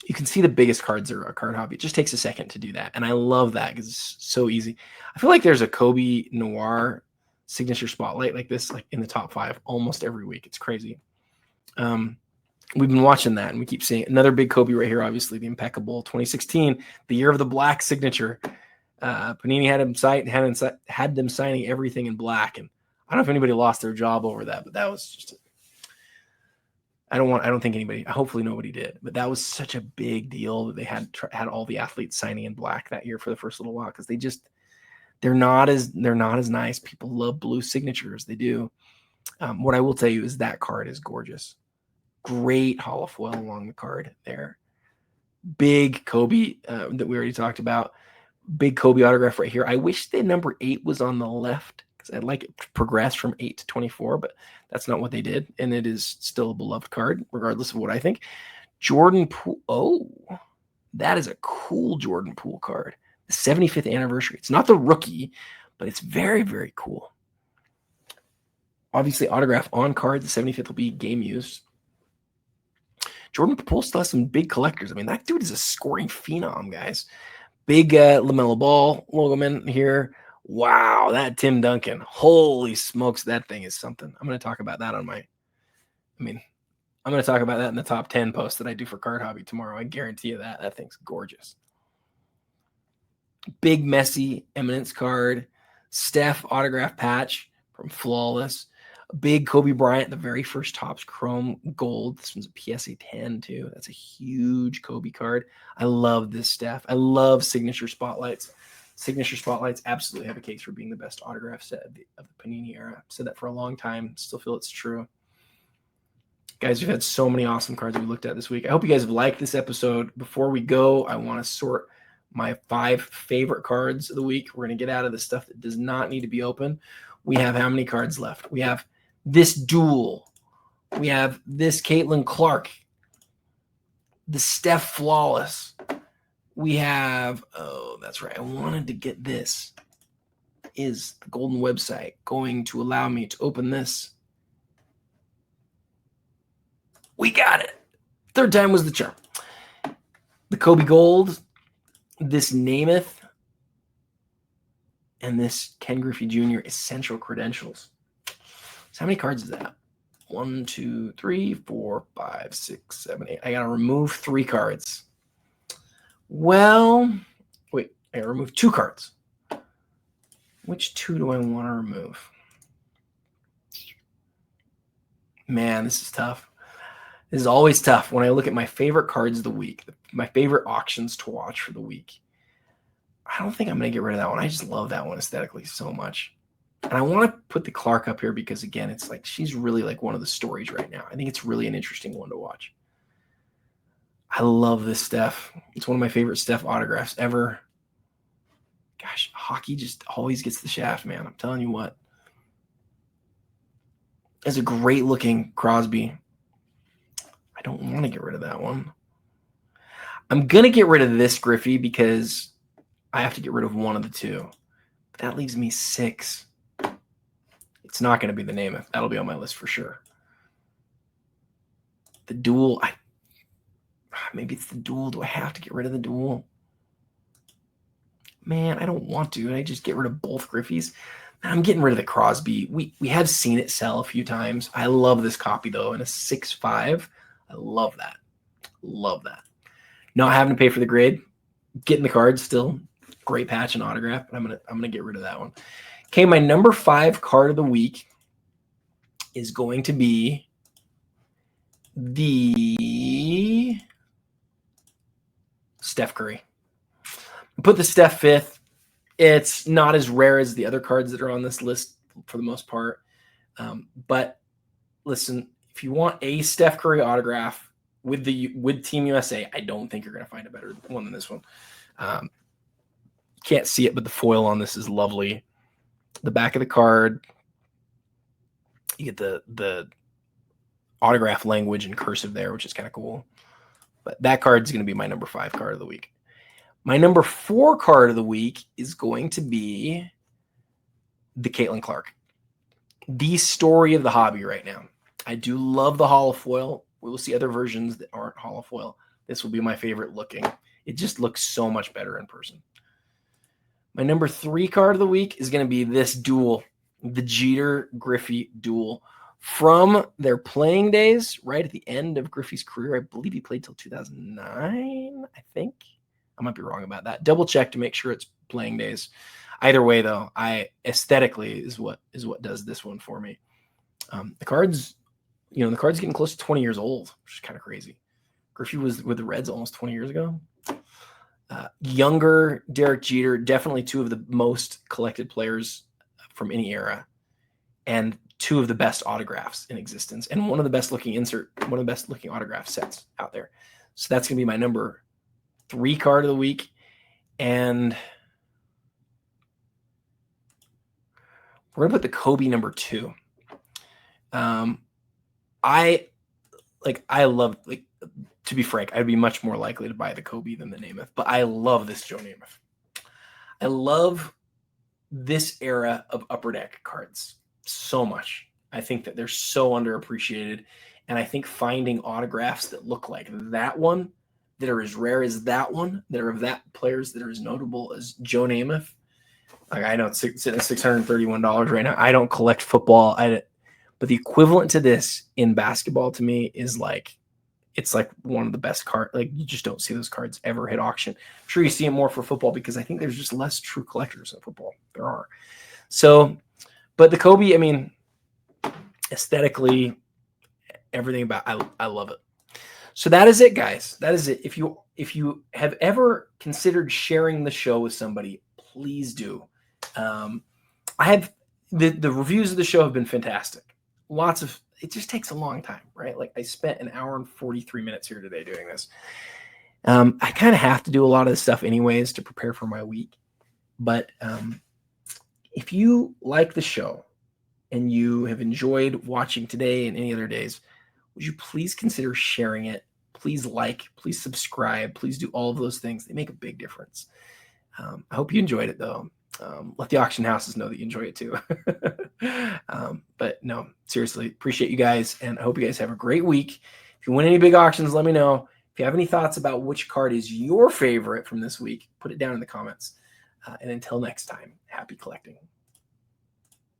[SPEAKER 1] you can see the biggest cards are a Card Hobby. It just takes a second to do that, and I love that because it's so easy. I feel like there's a Kobe Noir signature spotlight like this, like in the top 5 almost every week. It's crazy. We've been watching that, and we keep seeing another big Kobe right here. Obviously, the impeccable 2016, the year of the black signature. Panini had them signing everything in black, and I don't know if anybody lost their job over that, but that was just. I don't think anybody. Hopefully, nobody did. But that was such a big deal that they had all the athletes signing in black that year for the first little while because they're not as nice. People love blue signatures. They do. What I will tell you is that card is gorgeous. Great hollow foil along the card there. Big Kobe that we already talked about. Big Kobe autograph right here. I wish the number 8 was on the left because I'd like it to progress from 8 to 24, but that's not what they did. And it is still a beloved card, regardless of what I think. Jordan Poole. Oh, that is a cool Jordan Poole card. The 75th anniversary. It's not the rookie, but it's very, very cool. Obviously, autograph on card. The 75th will be game used. Jordan Poole still has some big collectors. I mean, that dude is a scoring phenom, guys. Big LaMelo Ball logo man here. Wow, that Tim Duncan. Holy smokes, that thing is something. I'm going to talk about that I'm going to talk about that in the top 10 post that I do for Card Hobby tomorrow. I guarantee you that. That thing's gorgeous. Big, messy Eminence card. Steph autograph patch from Flawless. Big Kobe Bryant, the very first Topps Chrome Gold. This one's a PSA 10 too. That's a huge Kobe card. I love this Steph. I love signature spotlights. Signature spotlights absolutely have a case for being the best autograph set of the Panini era. I've said that for a long time. Still feel it's true. Guys, we've had so many awesome cards we looked at this week. I hope you guys have liked this episode. Before we go, I want to sort my 5 favorite cards of the week. We're going to get out of the stuff that does not need to be open. We have how many cards left? We have this duel. We have this Caitlin Clark. The Steph Flawless. We have, oh, that's right. I wanted to get this. Is the Goldin website going to allow me to open this? We got it. Third time was the charm. The Kobe Gold, this Namath, and this Ken Griffey Jr. Essential Credentials. So how many cards is that? 1, 2, 3, 4, 5, 6, 7, 8. I got to remove 3 cards. Well, wait, I got to remove 2 cards. Which 2 do I want to remove? Man, this is tough. This is always tough when I look at my favorite cards of the week, my favorite auctions to watch for the week. I don't think I'm going to get rid of that one. I just love that one aesthetically so much. And I want to put the Clark up here because, again, it's like she's really like one of the stories right now. I think it's really an interesting one to watch. I love this Steph. It's one of my favorite Steph autographs ever. Gosh, hockey just always gets the shaft, man. I'm telling you what. It's a great-looking Crosby. I don't want to get rid of that one. I'm going to get rid of this Griffey because I have to get rid of one of the 2. But that leaves me 6. It's not going to be the Namath. That'll be on my list for sure. The duel. Maybe it's the duel. Do I have to get rid of the duel? Man, I don't want to. I just get rid of both Griffies. I'm getting rid of the Crosby. We have seen it sell a few times. I love this copy, though, in a 6.5. I love that. Love that. Not having to pay for the grade. Getting the cards still. Great patch and autograph. But I'm gonna get rid of that one. Okay, my number 5 card of the week is going to be the Steph Curry. Put the Steph 5th. It's not as rare as the other cards that are on this list for the most part. But listen, if you want a Steph Curry autograph with Team USA, I don't think you're going to find a better one than this one. Can't see it, but the foil on this is lovely. The back of the card, you get the autograph language in cursive there, which is kind of cool. But that card is going to be my number 5 card of the week. My number 4 card of the week is going to be the Caitlin Clark. The story of the hobby right now. I do love the holofoil. We will see other versions that aren't holofoil. This will be my favorite looking. It just looks so much better in person. My number 3 card of the week is going to be this duel, the Jeter-Griffey duel. From their playing days, right at the end of Griffey's career, I believe he played till 2009, I think. I might be wrong about that. Double check to make sure it's playing days. Either way, though, aesthetically is what does this one for me. The card's getting close to 20 years old, which is kind of crazy. Griffey was with the Reds almost 20 years ago. Younger Derek Jeter, definitely 2 of the most collected players from any era, and 2 of the best autographs in existence, and one of the best looking autograph sets out there. So that's going to be my number 3 card of the week. And we're going to put the Kobe number 2. I love, to be frank, I'd be much more likely to buy the Kobe than the Namath, but I love this Joe Namath. I love this era of Upper Deck cards so much. I think that they're so underappreciated, and I think finding autographs that look like that one, that are as rare as that one, that are of that players that are as notable as Joe Namath. Like, I know it's sitting at $631 right now. I don't collect football, but the equivalent to this in basketball to me is it's like one of the best cards. Like, you just don't see those cards ever hit auction. I'm sure you see it more for football because I think there's just less true collectors in football. There are. So, but the Kobe, I mean, aesthetically, everything about I love it. So that is it, guys. That is it. If you have ever considered sharing the show with somebody, please do. I have the reviews of the show have been fantastic. It just takes a long time, right? Like, I spent an hour and 43 minutes here today doing this. I kind of have to do a lot of this stuff anyways to prepare for my week. But if you like the show and you have enjoyed watching today and any other days, would you please consider sharing it? Please please subscribe, please do all of those things. They make a big difference. I hope you enjoyed it, though. Let the auction houses know that you enjoy it too. But no, seriously, appreciate you guys, and I hope you guys have a great week. If you win any big auctions, let me know. If you have any thoughts about which card is your favorite from this week, put it down in the comments. And until next time, happy collecting.